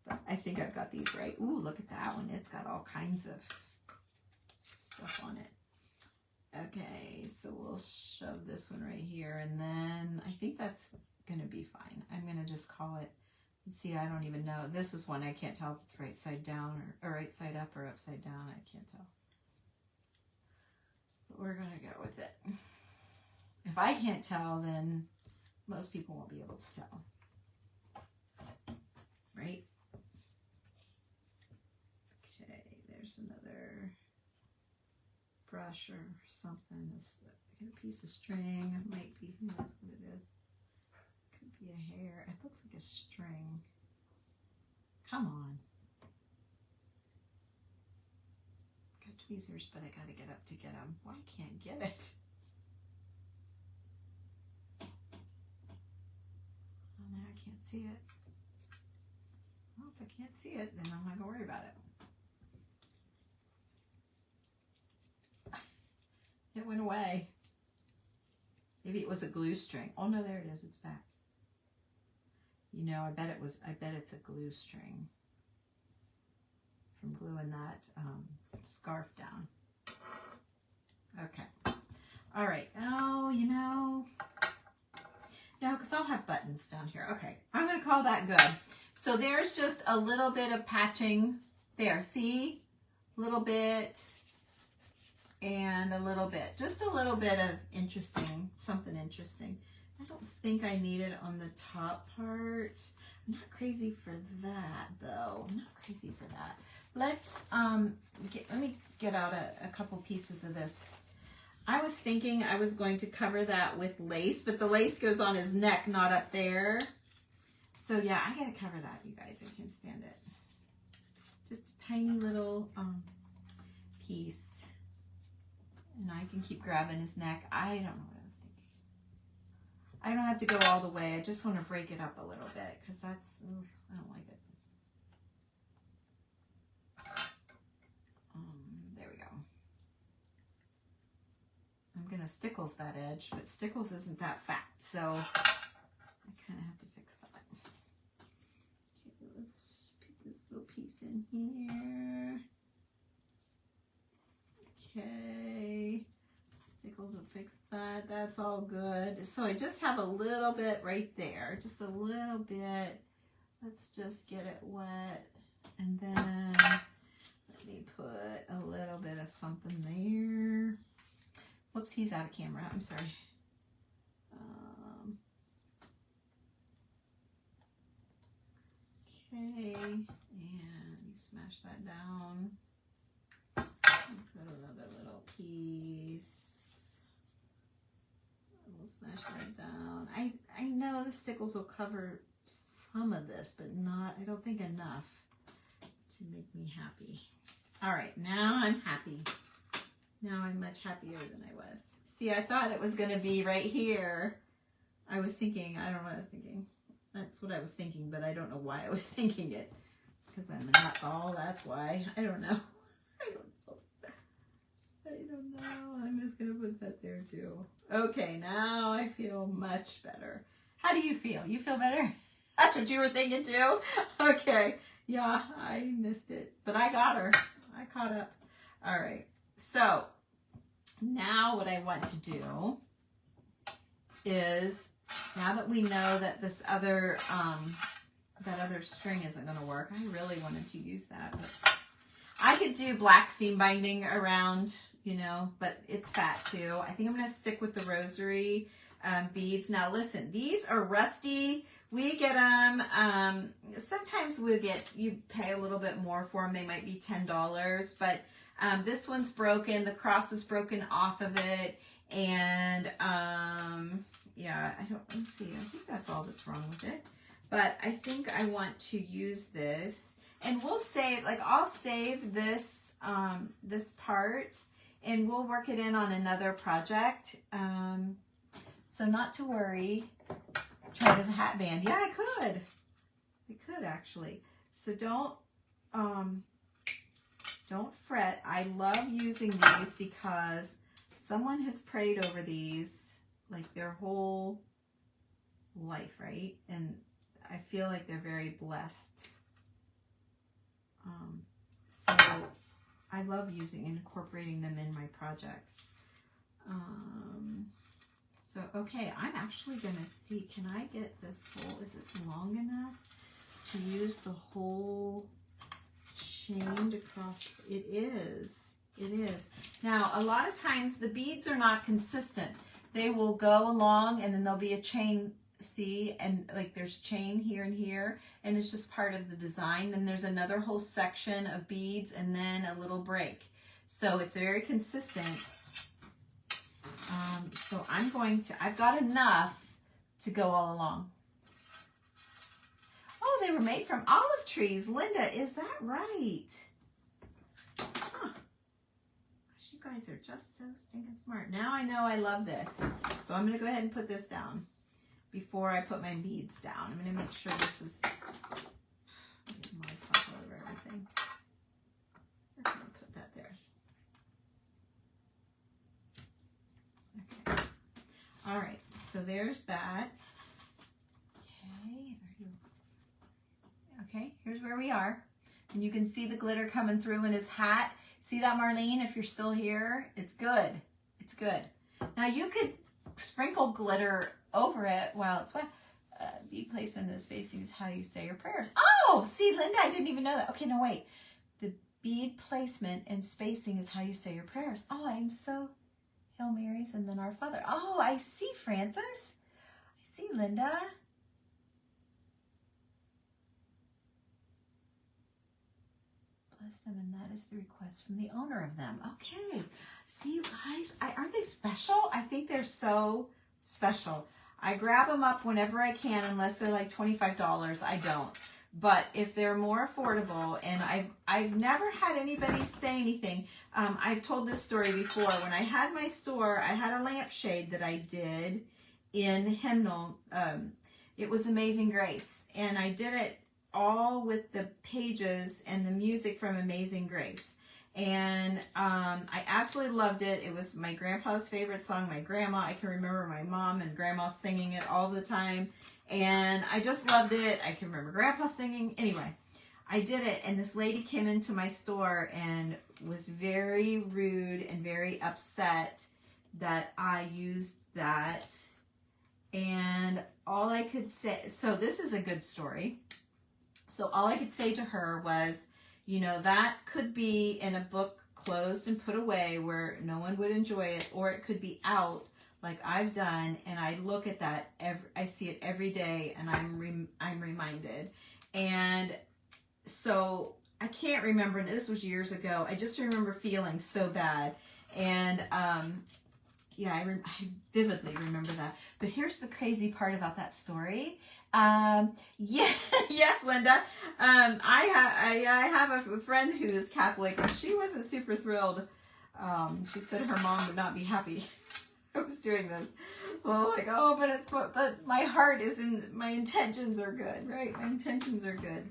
[SPEAKER 1] But I think I've got these right. Ooh, look at that one. It's got all kinds of stuff on it. Okay, so we'll shove this one right here, and then I think that's going to be fine. I'm going to just call it, see, I don't even know. This is one I can't tell if it's right side down or right side up or upside down. I can't tell. But we're going to go with it. If I can't tell, then most people won't be able to tell. Right? Okay, there's another brush or something. This a piece of string. It might be, who knows what it is. Could be a hair. It looks like a string. Come on. Got tweezers, but I gotta get up to get them. Why can't I get it? Oh, now I can't see it. Well, if I can't see it, then I'm not gonna worry about it. It went away. Maybe it was a glue string. Oh no, there it is. It's back. You know, I bet it's a glue string from gluing that scarf down. Okay. All right. Oh, you know, no, because I'll have buttons down here. Okay. I'm going to call that good. So there's just a little bit of patching there. See? A little bit. And a little bit, just a little bit of interesting, something interesting. I don't think I need it on the top part. I'm not crazy for that though. I'm not crazy for that. Let's, let me get out a couple pieces of this. I was thinking I was going to cover that with lace, but the lace goes on his neck, not up there. So yeah, I gotta cover that, you guys. I can't stand it. Just a tiny little piece. And I can keep grabbing his neck. I don't know what I was thinking. I don't have to go all the way. I just want to break it up a little bit because that's, I don't like it. There we go. I'm going to Stickles that edge, but Stickles isn't that fat, so I kind of have to fix that. Okay, let's put this little piece in here. Okay, Stickles will fix that. That's all good. So I just have a little bit right there, just a little bit. Let's just get it wet. And then let let me put a little bit of something there. Whoops, he's out of camera. I'm sorry. Okay, and you smash that down. Put another little piece. We'll smash that down. I know the stickles will cover some of this, but not, I don't think enough to make me happy. All right, now I'm happy. Now I'm much happier than I was. See, I thought it was going to be right here. I was thinking, I don't know what I was thinking. That's what I was thinking, but I don't know why I was thinking it. Because I'm not, oh, that's why. I don't know. I don't know. I'm just going to put that there too. Okay, now I feel much better. How do you feel? You feel better? That's what you were thinking too? Okay. Yeah, I missed it. But I got her. I caught up. All right. So now what I want to do is, now that we know that this other, that other string isn't going to work, I really wanted to use that. But I could do black seam binding around, you know, but it's fat too. I think I'm going to stick with the rosary beads. Now listen, these are rusty. We get them, sometimes we'll get, you pay a little bit more for them. They might be $10, but this one's broken. The cross is broken off of it. And yeah, let's see, I think that's all that's wrong with it. But I think I want to use this, and we'll save, like I'll save this, this part, and we'll work it in on another project. So not to worry. Try it as a hat band. Yeah, I could. I could actually. So don't fret. I love using these because someone has prayed over these like their whole life, right? And I feel like they're very blessed. So I love using and incorporating them in my projects. So, okay, I'm actually going to see, can I get this whole, is this long enough to use the whole chain across? It is. It is. Now, a lot of times the beads are not consistent. They will go along and then there'll be a chain, see, and like there's chain here and here, and it's just part of the design. Then there's another whole section of beads and then a little break. So it's very consistent. So I'm going to, I've got enough to go all along. Oh, they were made from olive trees. Linda, is that right? Huh. Gosh, you guys are just so stinking smart. Now I know I love this. So I'm going to go ahead and put this down before I put my beads down. I'm going to make sure this is Mod Podge all over everything. I'm going to put that there. Okay. All right. So there's that. Okay, here's where we are. And you can see the glitter coming through in his hat. See that, Marlene? If you're still here, it's good. It's good. Now you could sprinkle glitter over it while it's wet. Bead placement and spacing is how you say your prayers. Oh, see, Linda, I didn't even know that. Okay, no, wait. The bead placement and spacing is how you say your prayers. Oh, I'm so Hail Marys and then Our Father. Oh, I see, Francis. I see, Linda. Bless them, and that is the request from the owner of them. Okay. See, you guys, aren't they special? I think they're so special. I grab them up whenever I can, unless they're like $25. I don't. But if they're more affordable, and I've never had anybody say anything. I've told this story before. When I had my store, I had a lampshade that I did in hymnal. It was Amazing Grace, and I did it all with the pages and the music from Amazing Grace. And I absolutely loved it. It was my grandpa's favorite song. My grandma, I can remember my mom and grandma singing it all the time. And I just loved it. I can remember grandpa singing. Anyway, I did it, and this lady came into my store and was very rude and very upset that I used that. And all I could say, so this is a good story. So all I could say to her was, You know, that could be in a book closed and put away where no one would enjoy it, or it could be out like I've done, and I look at that I see it every day, and I'm reminded. And so I can't remember, this was years ago. I just remember feeling so bad, and yeah, I vividly remember that. But here's the crazy part about that story. Yeah, yes, Linda. I have a friend who is Catholic, and she wasn't super thrilled. She said her mom would not be happy I was doing this. So I'm like, oh, but my heart is my intentions are good, right? My intentions are good.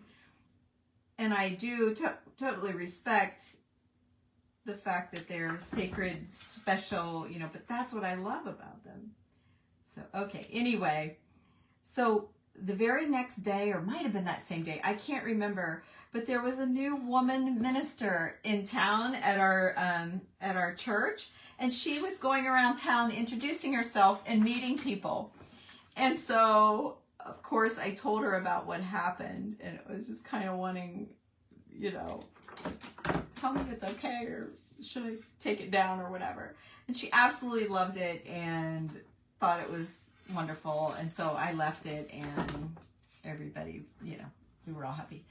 [SPEAKER 1] And I do totally respect the fact that they're sacred, special, you know, but that's what I love about them. So, okay, anyway, so the very next day, or might have been that same day, I can't remember, but there was a new woman minister in town at our church, and she was going around town introducing herself and meeting people. And so, of course, I told her about what happened, and it was just kind of wanting, you know, tell me it's okay, or should I take it down, or whatever. And she absolutely loved it and thought it was wonderful. And so I left it, and everybody, you know, we were all happy.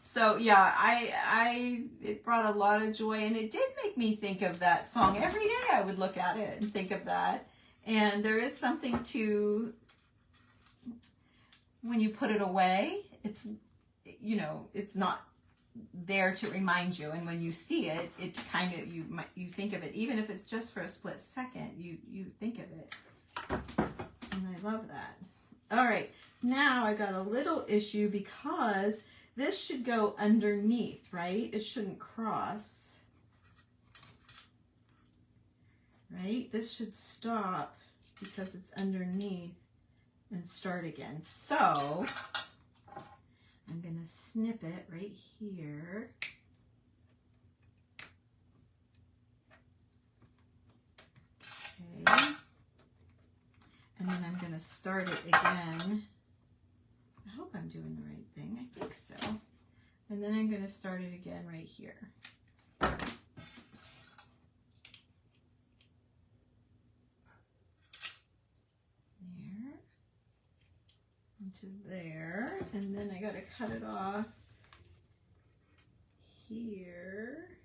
[SPEAKER 1] So yeah, it brought a lot of joy, and it did make me think of that song. Every day I would look at it and think of that. And there is something to, when you put it away, it's, you know, it's not there to remind you, and when you see it, it kind of, you think of it, even if it's just for a split second, you think of it. And I love that. All right, now I got a little issue because this should go underneath, right? It shouldn't cross, right? This should stop because it's underneath and start again. So I'm going to snip it right here. Okay. And then I'm going to start it again. I hope I'm doing the right thing. I think so. And then I'm going to start it again right here. There. Into there. And then I got to cut it off here.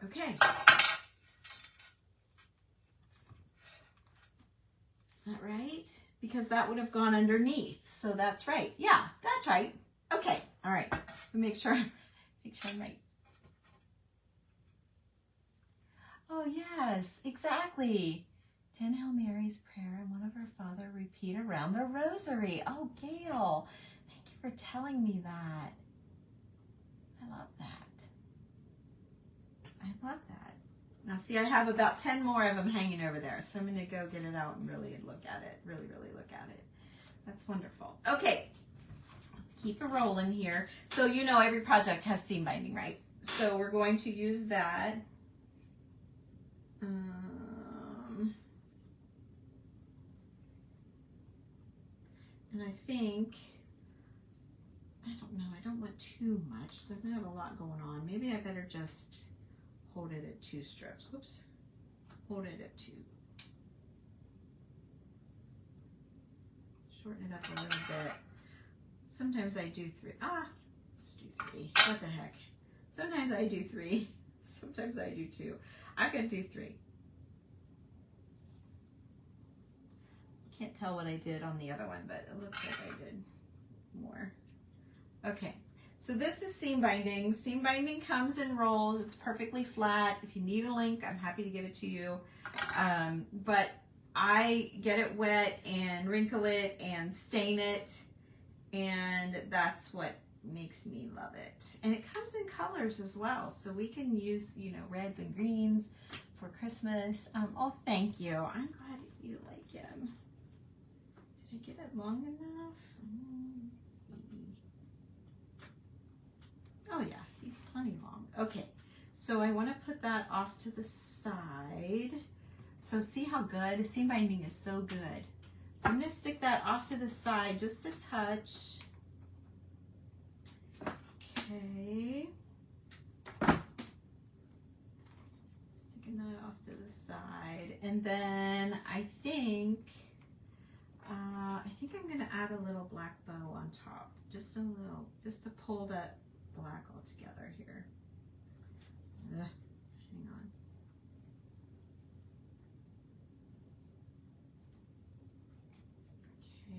[SPEAKER 1] Okay. Is that right? Because that would have gone underneath. So that's right. Yeah, that's right. Okay. All right. Make sure I'm right. Oh, yes, exactly. 10 Hail Marys prayer and one of our Father repeat around the rosary. Oh, Gail, thank you for telling me that. I love that. I love that. Now, see, I have about 10 more of them hanging over there, so I'm going to go get it out and really look at it. Really look at it. That's wonderful. Okay, let's keep it rolling here. So, you know, every project has seam binding, right? So we're going to use that. And I think, I don't know, I don't want too much, so I'm going to have a lot going on. Maybe I better just hold it at 2 strips. Whoops. Hold it at 2. Shorten it up a little bit. Sometimes I do 3. Let's do 3. What the heck? Sometimes I do 3. Sometimes I do 2. I could do 3. Can't tell what I did on the other one, but it looks like I did more. Okay, so this is seam binding. Seam binding comes in rolls. It's perfectly flat. If you need a link, I'm happy to give it to you. But I get it wet and wrinkle it and stain it, and that's what makes me love it. And it comes in colors as well, so we can use, you know, reds and greens for Christmas. Oh, thank you. I'm glad you like him. Did I get it long enough? Let's see. Oh yeah, he's plenty long. Okay, so I want to put that off to the side. So see how good? Seam binding is so good. I'm gonna stick that off to the side just a touch. Okay. Sticking that off to the side. And then I think I'm gonna add a little black bow on top. Just a little, just to pull that black all together here. Hang on.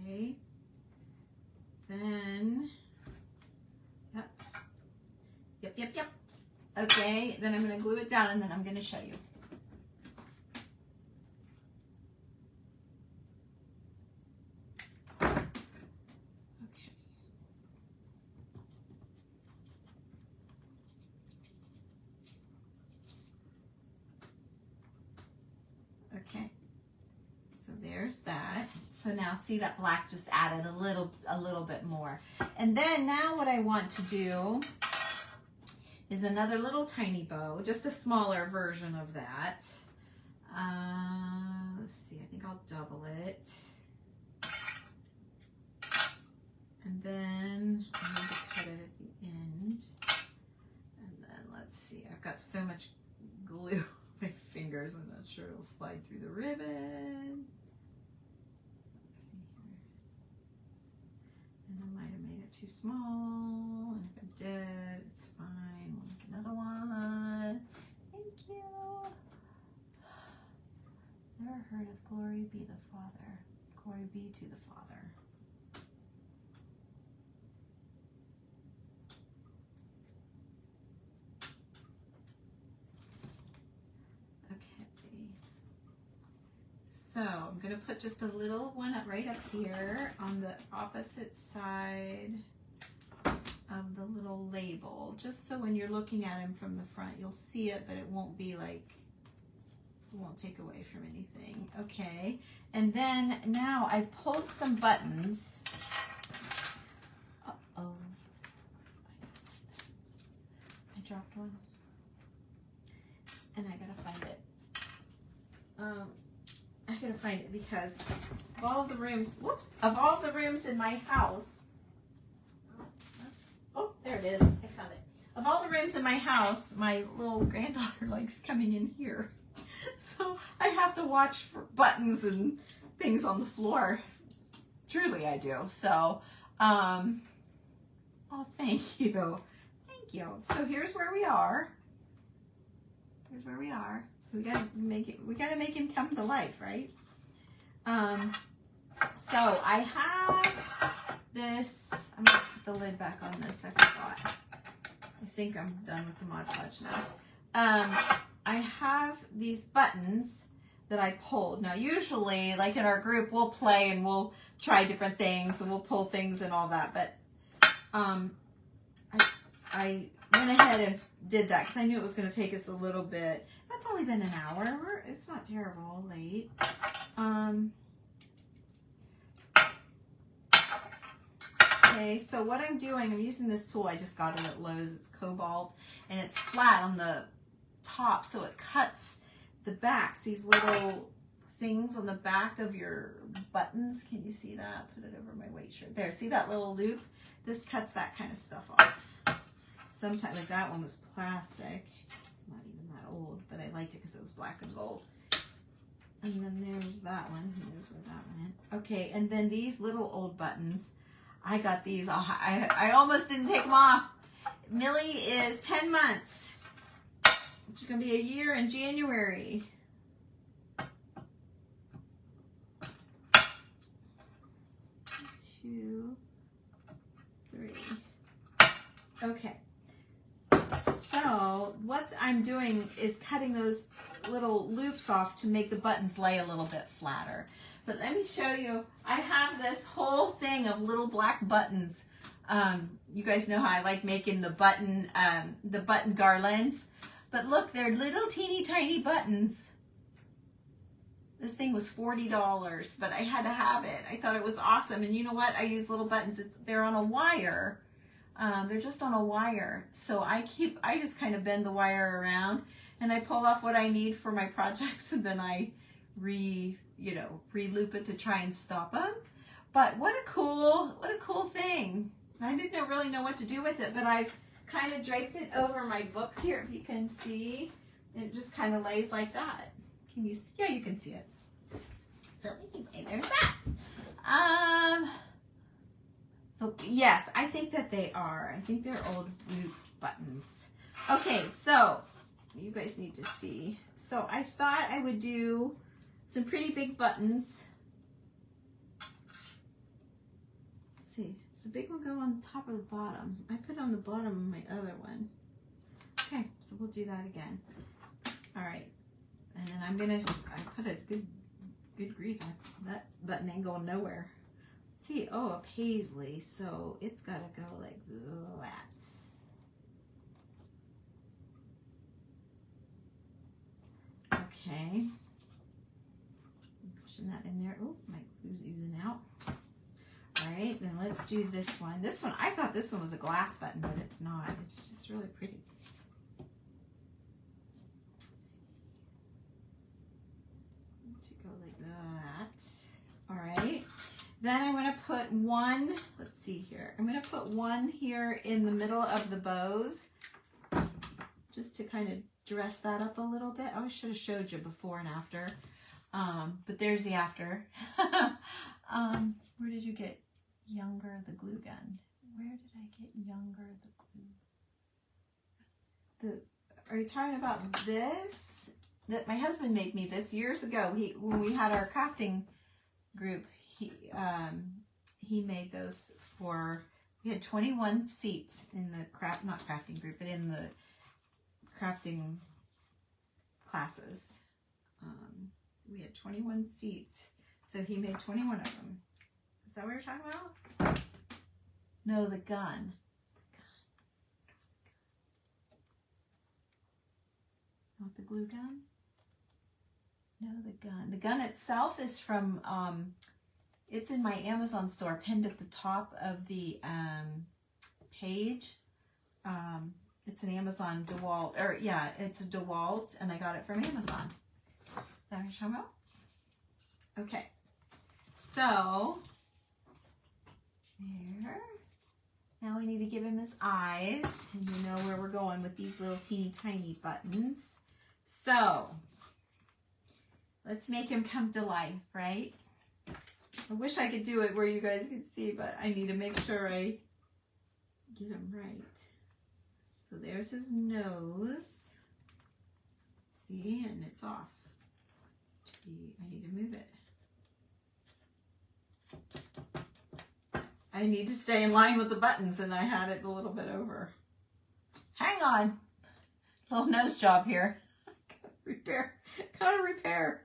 [SPEAKER 1] Okay. Then, yep. Okay, then I'm going to glue it down and then I'm going to show you. Okay, so there's that. So now see that black just added a little bit more. And then now what I want to do is another little tiny bow, just a smaller version of that. Let's see, I think I'll double it. And then I'm going to cut it at the end. And then let's see, I've got so much glue on my fingers, I'm not sure it'll slide through the ribbon. Let's see here. And I might have made it too small, and if I did, it's fine. We'll make another one. Thank you. Never heard of glory be the Father. Glory be to the Father. So I'm going to put just a little one right up here on the opposite side of the little label, just so when you're looking at him from the front, you'll see it, but it won't be like, it won't take away from anything. Okay, and then now I've pulled some buttons. Uh-oh, I dropped one, and I gotta find it. I gotta find it because of all the rooms, of all the rooms in my house, oh, there it is, I found it. Of all the rooms in my house, my little granddaughter likes coming in here. So I have to watch for buttons and things on the floor. Truly I do. So, oh, thank you. Thank you. So here's where we are. Here's where we are. So we gotta make him come to life, right? So I have this, I'm gonna put the lid back on this, I forgot. I think I'm done with the Mod Podge now. I have these buttons that I pulled. Now usually, like in our group, we'll play and we'll try different things and we'll pull things and all that, but I went ahead and did that because I knew it was going to take us a little bit. That's only been an hour. It's not terrible late. Okay, so what I'm doing, I'm using this tool. I just got it at Lowe's. It's Cobalt, and it's flat on the top, so it cuts the backs, these little things on the back of your buttons. Can you see that? Put it over my white shirt. There, see that little loop? This cuts that kind of stuff off. Sometimes, like that one was plastic. It's not even that old, but I liked it because it was black and gold. And then there's that one. Who knows where that went? Okay, and then these little old buttons. I got these. I almost didn't take them off. Millie is 10 months. She's going to be a year in January. 2, 3. Okay. So what I'm doing is cutting those little loops off to make the buttons lay a little bit flatter. But let me show you, I have this whole thing of little black buttons. You guys know how I like making the button garlands. But look, they're little teeny tiny buttons. This thing was $40, but I had to have it. I thought it was awesome. And you know what? I use little buttons. They're on a wire. They're just on a wire. So I just kind of bend the wire around and I pull off what I need for my projects, and then I you know, re-loop it to try and stop them. But what a cool thing. I didn't really know what to do with it, but I've kind of draped it over my books here, if you can see. It just kind of lays like that. Can you see? Yeah, you can see it. So anyway, there's that. Yes, I think that they are. I think they're old loop buttons. Okay, so you guys need to see. So I thought I would do some pretty big buttons. Let's see, does the big one go on the top or the bottom? I put on the bottom of my other one. Okay, so we'll do that again. All right, and then I put a good grief, that button ain't going nowhere. See, oh, a paisley, so it's got to go like that. Okay, pushing that in there. Oh, my glue's oozing out. All right, then let's do this one. This one, I thought this one was a glass button, but it's not. It's just really pretty. Let's see. To go like that. All right. Then I'm going to put one, let's see here. I'm going to put one here in the middle of the bows, just to kind of dress that up a little bit. Oh, I should have showed you before and after, but there's the after. Where did you get Younger the glue gun? Where did I get Younger the glue? Are you talking about this? That my husband made me this years ago. When we had our crafting group, he made those for, we had 21 seats in the not crafting group, but in the crafting classes. We had 21 seats, so he made 21 of them. Is that what you're talking about? No, the gun. Not the glue gun? No, the gun. The gun itself is from, it's in my Amazon store, pinned at the top of the page. It's an Amazon DeWalt, or yeah, it's a DeWalt, and I got it from Amazon. Is that what you're talking about? Okay, so there. Now we need to give him his eyes, and you know where we're going with these little teeny tiny buttons. So let's make him come to life, right? I wish I could do it where you guys could see, but I need to make sure I get him right. So there's his nose. See, and it's off. I need to move it. I need to stay in line with the buttons, and I had it a little bit over. Hang on. Little nose job here. Gotta repair.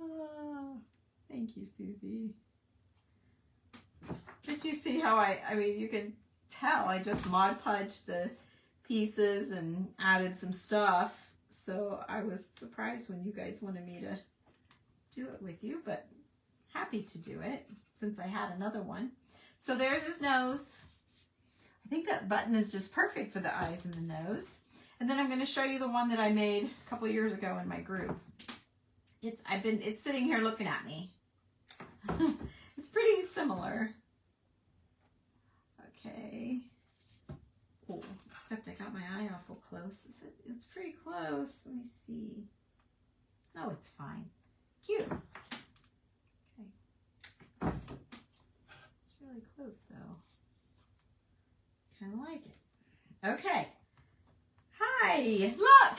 [SPEAKER 1] Oh, thank you, Susie. Did you see how I mean, you can tell I just Mod Podged the pieces and added some stuff. So I was surprised when you guys wanted me to do it with you, but happy to do it since I had another one. So there's his nose. I think that button is just perfect for the eyes and the nose. And then I'm going to show you the one that I made a couple years ago in my group. It's sitting here looking at me. It's pretty similar. Okay. Oh, except I got my eye awful close. It's pretty close. Let me see. No, it's fine. Cute. Okay. It's really close though. Kind of like it. Okay. Hi, look.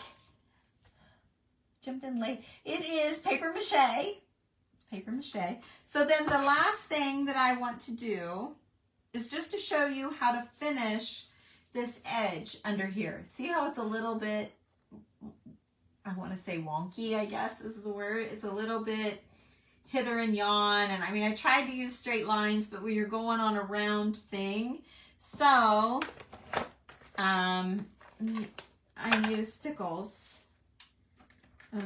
[SPEAKER 1] Jumped in late. It is paper mache. It's paper mache. So then the last thing that I want to do is just to show you how to finish this edge under here. See how it's a little bit, I want to say wonky, I guess is the word. It's a little bit hither and yon. And I mean, I tried to use straight lines, but when you're going on a round thing. So, I need a stickles. I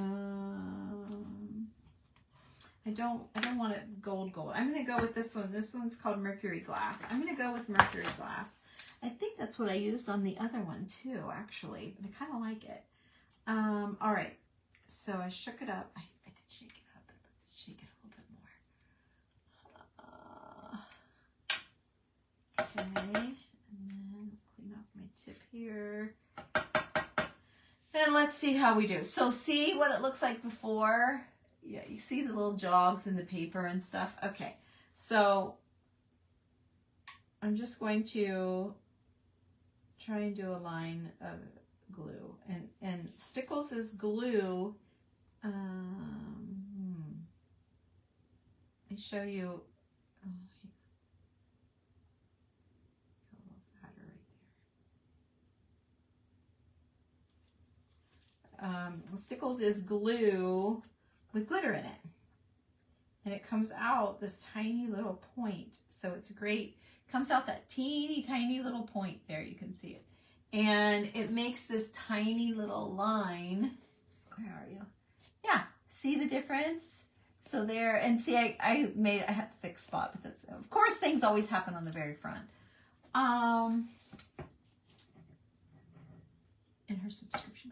[SPEAKER 1] don't want it gold. I'm going to go with this one. This one's called Mercury Glass. I'm going to go with Mercury Glass. I think that's what I used on the other one too, actually. But I kind of like it. All right. So I shook it up. I did shake it up. Let's shake it a little bit more. Okay, and then clean off my tip here. And let's see how we do. So see what it looks like before? Yeah, you see the little jogs in the paper and stuff? Okay, so I'm just going to try and do a line of glue. And Stickles is glue. Let me show you. Oh, here. A little fatter right there. Stickles is glue with glitter in it. And it comes out this tiny little point. So it's great. Comes out that teeny tiny little point there. You can see it. And it makes this tiny little line. Where are you? Yeah. See the difference? So there, and see, I had a thick spot, but that's, of course, things always happen on the very front. In her subscription.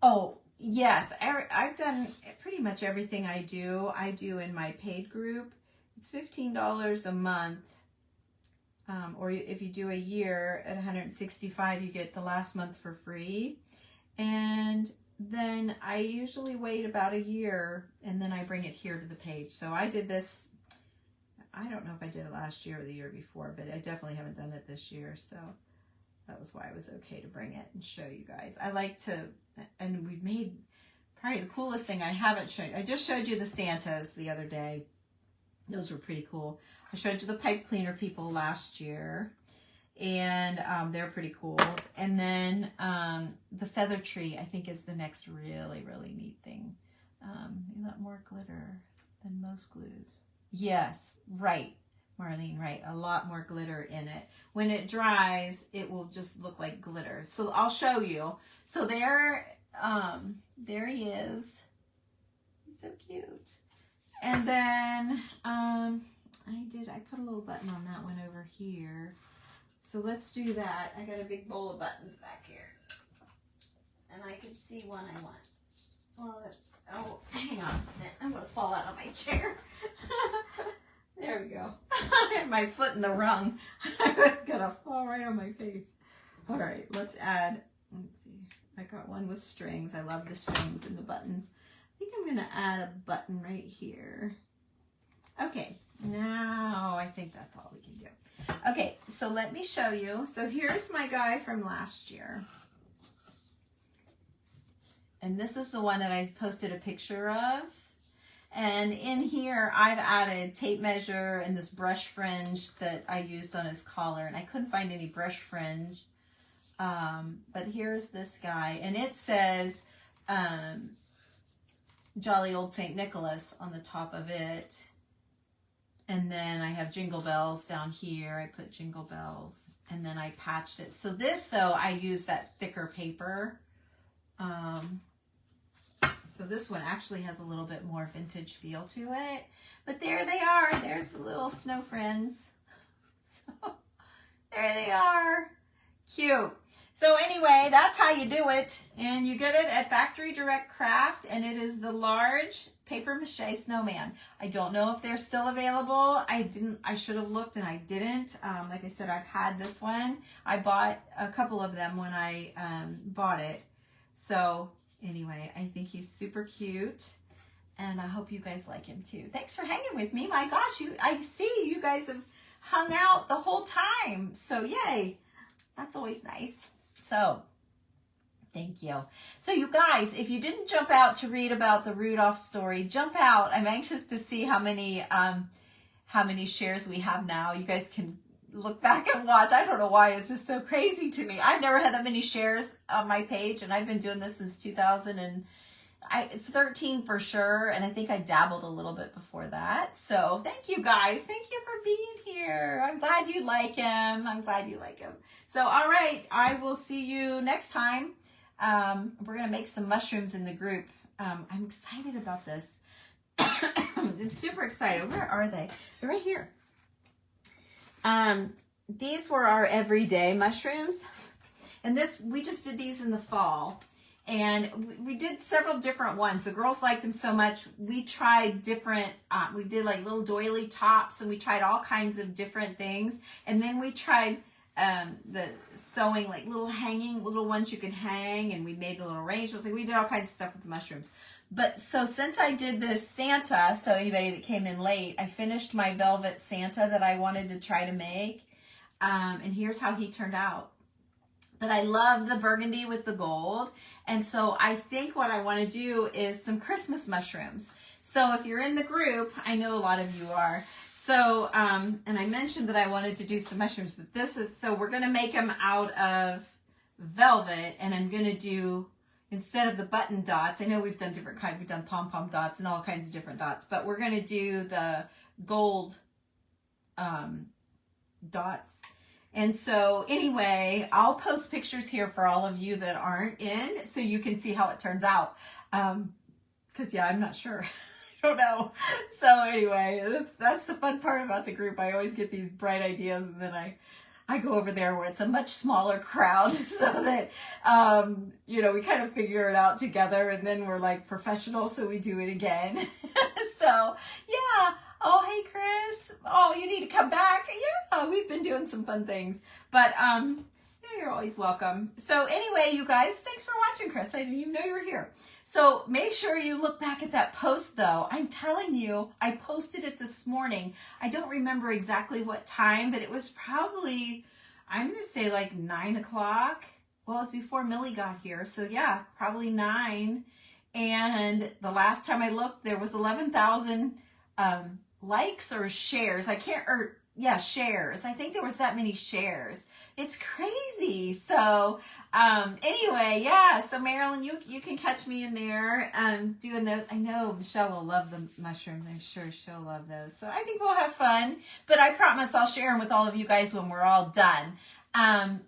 [SPEAKER 1] Oh, yes, I've done pretty much everything I do in my paid group. It's $15 a month. Or if you do a year at $165, you get the last month for free. And then I usually wait about a year and then I bring it here to the page. So I did this, I don't know if I did it last year or the year before, but I definitely haven't done it this year. So that was why it was okay to bring it and show you guys. I like to, and we've made probably the coolest thing I haven't shown you. I just showed you the Santas the other day. Those were pretty cool. I showed you the pipe cleaner people last year, and they're pretty cool. And then the feather tree, I think, is the next really, really neat thing. You want more glitter than most glues. Yes, right, Marlene, right. A lot more glitter in it. When it dries, it will just look like glitter. So I'll show you. So there he is. He's so cute. And then I put a little button on that one over here. So let's do that. I got a big bowl of buttons back here. And I can see one I want. Well, oh, hang on a minute. I'm going to fall out of my chair. There we go. I had my foot in the rung. I was going to fall right on my face. All right, let's add, let's see. I got one with strings. I love the strings and the buttons. I think I'm going to add a button right here. Okay, now I think that's all we can do. Okay, so let me show you. So here's my guy from last year. And this is the one that I posted a picture of. And in here, I've added tape measure and this brush fringe that I used on his collar. And I couldn't find any brush fringe. But here's this guy. And it says Jolly Old St. Nicholas on the top of it. And then I have jingle bells down here. I put jingle bells. And then I patched it. So this, though, I use that thicker paper. So this one actually has a little bit more vintage feel to it. But there they are. There's the little snow friends. So there they are. Cute. So anyway, that's how you do it. And you get it at Factory Direct Craft. And it is the large paper mache snowman. I don't know if they're still available. I should have looked and I didn't. Like I said, I've had this one. I bought a couple of them when I bought it. So anyway, I think he's super cute, and I hope you guys like him too. Thanks for hanging with me. My gosh, I see you guys have hung out the whole time. So yay, that's always nice. So thank you. So you guys, if you didn't jump out to read about the Rudolph story, jump out. I'm anxious to see how many shares we have now. You guys can look back and watch. I don't know why it's just so crazy to me. I've never had that many shares on my page, and I've been doing this since 2013 for sure, and I think I dabbled a little bit before that. So thank you guys. Thank you for being here. I'm glad you like him. I'm glad you like him. So all right, I will see you next time. We're gonna make some mushrooms in the group. I'm excited about this. I'm super excited. Where are they? They're right here. These were our everyday mushrooms, and we just did these in the fall, And we did several different ones. The girls liked them so much. We tried different, we did like little doily tops, and we tried all kinds of different things. And then we tried the sewing, like little hanging, little ones you could hang, and we made the little arrangements. Like we did all kinds of stuff with the mushrooms. But so since I did this Santa, so anybody that came in late, I finished my velvet Santa that I wanted to try to make. And here's how he turned out. But I love the burgundy with the gold. And so I think what I want to do is some Christmas mushrooms. So if you're in the group, I know a lot of you are. So, and I mentioned that I wanted to do some mushrooms, but this is, so we're going to make them out of velvet, and I'm going to do, instead of the button dots, I know we've done different kinds, we've done pom-pom dots and all kinds of different dots, but we're going to do the gold dots. And so anyway, I'll post pictures here for all of you that aren't in, so you can see how it turns out. Because yeah, I'm not sure. I don't know. So anyway, that's the fun part about the group. I always get these bright ideas, and then I go over there where it's a much smaller crowd, so that, you know, we kind of figure it out together, and then we're like professionals, so we do it again. So yeah. Oh, hey, Chris. Oh, you need to come back. Yeah, we've been doing some fun things. But yeah, you're always welcome. So anyway, you guys, thanks for watching, Chris. I didn't even know you were here. So make sure you look back at that post, though. I'm telling you, I posted it this morning. I don't remember exactly what time, but it was probably, I'm going to say like 9 o'clock. Well, it was before Millie got here. So yeah, probably 9. And the last time I looked, there was 11,000 likes or shares. I can't, or yeah, shares. I think there was that many shares. It's crazy. So anyway, yeah, so Marilyn, you can catch me in there doing those. I know Michelle will love the mushrooms. I'm sure she'll love those. So I think we'll have fun, but I promise I'll share them with all of you guys when we're all done.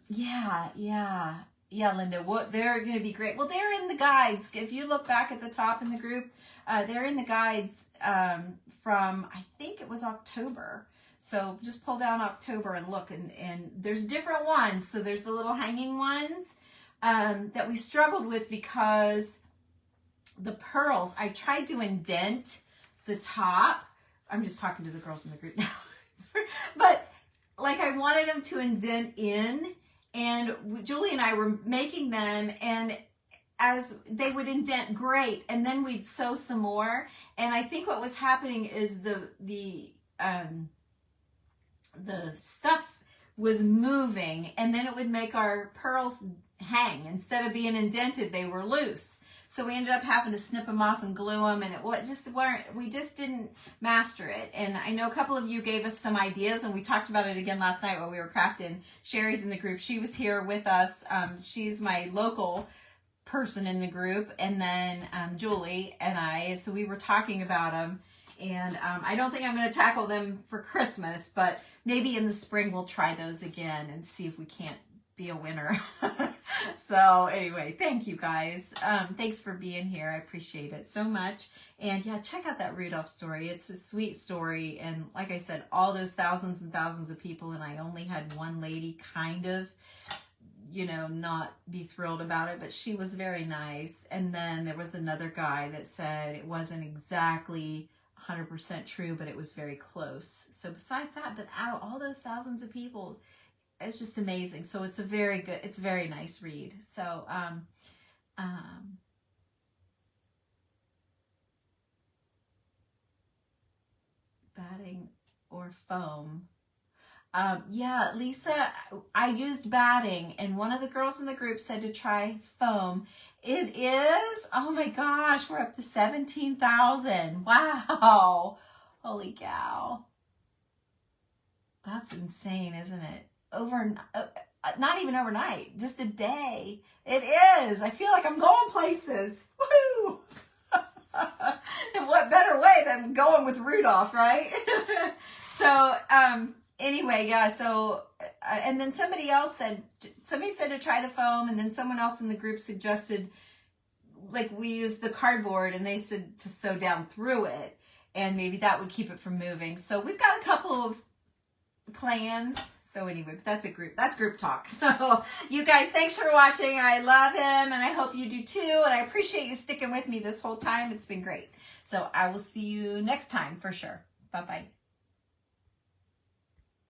[SPEAKER 1] Yeah, Linda, they're going to be great. Well, they're in the guides. If you look back at the top in the group, they're in the guides from, I think it was October. So just pull down October and look, and there's different ones. So there's the little hanging ones that we struggled with because the pearls, I tried to indent the top. I'm just talking to the girls in the group now. But like I wanted them to indent in, and Julie and I were making them, and as they would indent, great, and then we'd sew some more. And I think what was happening is the stuff was moving, and then it would make our pearls hang. Instead of being indented, they were loose. So we ended up having to snip them off and glue them, and we just didn't master it. And I know a couple of you gave us some ideas, and we talked about it again last night while we were crafting. Sherry's in the group. She was here with us. She's my local person in the group, and then Julie and I, so we were talking about them. And I don't think I'm going to tackle them for Christmas, but maybe in the spring we'll try those again and see if we can't be a winner. So anyway, thank you guys. Thanks for being here. I appreciate it so much. And yeah, check out that Rudolph story. It's a sweet story. And like I said, all those thousands and thousands of people, and I only had one lady kind of, you know, not be thrilled about it, but she was very nice. And then there was another guy that said it wasn't exactly 100% true, but it was very close. So besides that, but out of all those thousands of people, it's just amazing. So it's a very good, it's a very nice read. So, batting or foam. Yeah, Lisa, I used batting, and one of the girls in the group said to try foam. It is? Oh my gosh, we're up to 17,000. Wow. Holy cow. That's insane, isn't it? Not even overnight, just a day. It is. I feel like I'm going places. Woohoo! And what better way than going with Rudolph, right? So, anyway, yeah, so, and then somebody said to try the foam, and then someone else in the group suggested, like, we used the cardboard, and they said to sew down through it, and maybe that would keep it from moving. So we've got a couple of plans. So anyway, but that's group talk. So you guys, thanks for watching. I love him and I hope you do too. And I appreciate you sticking with me this whole time. It's been great. So I will see you next time for sure. Bye-bye.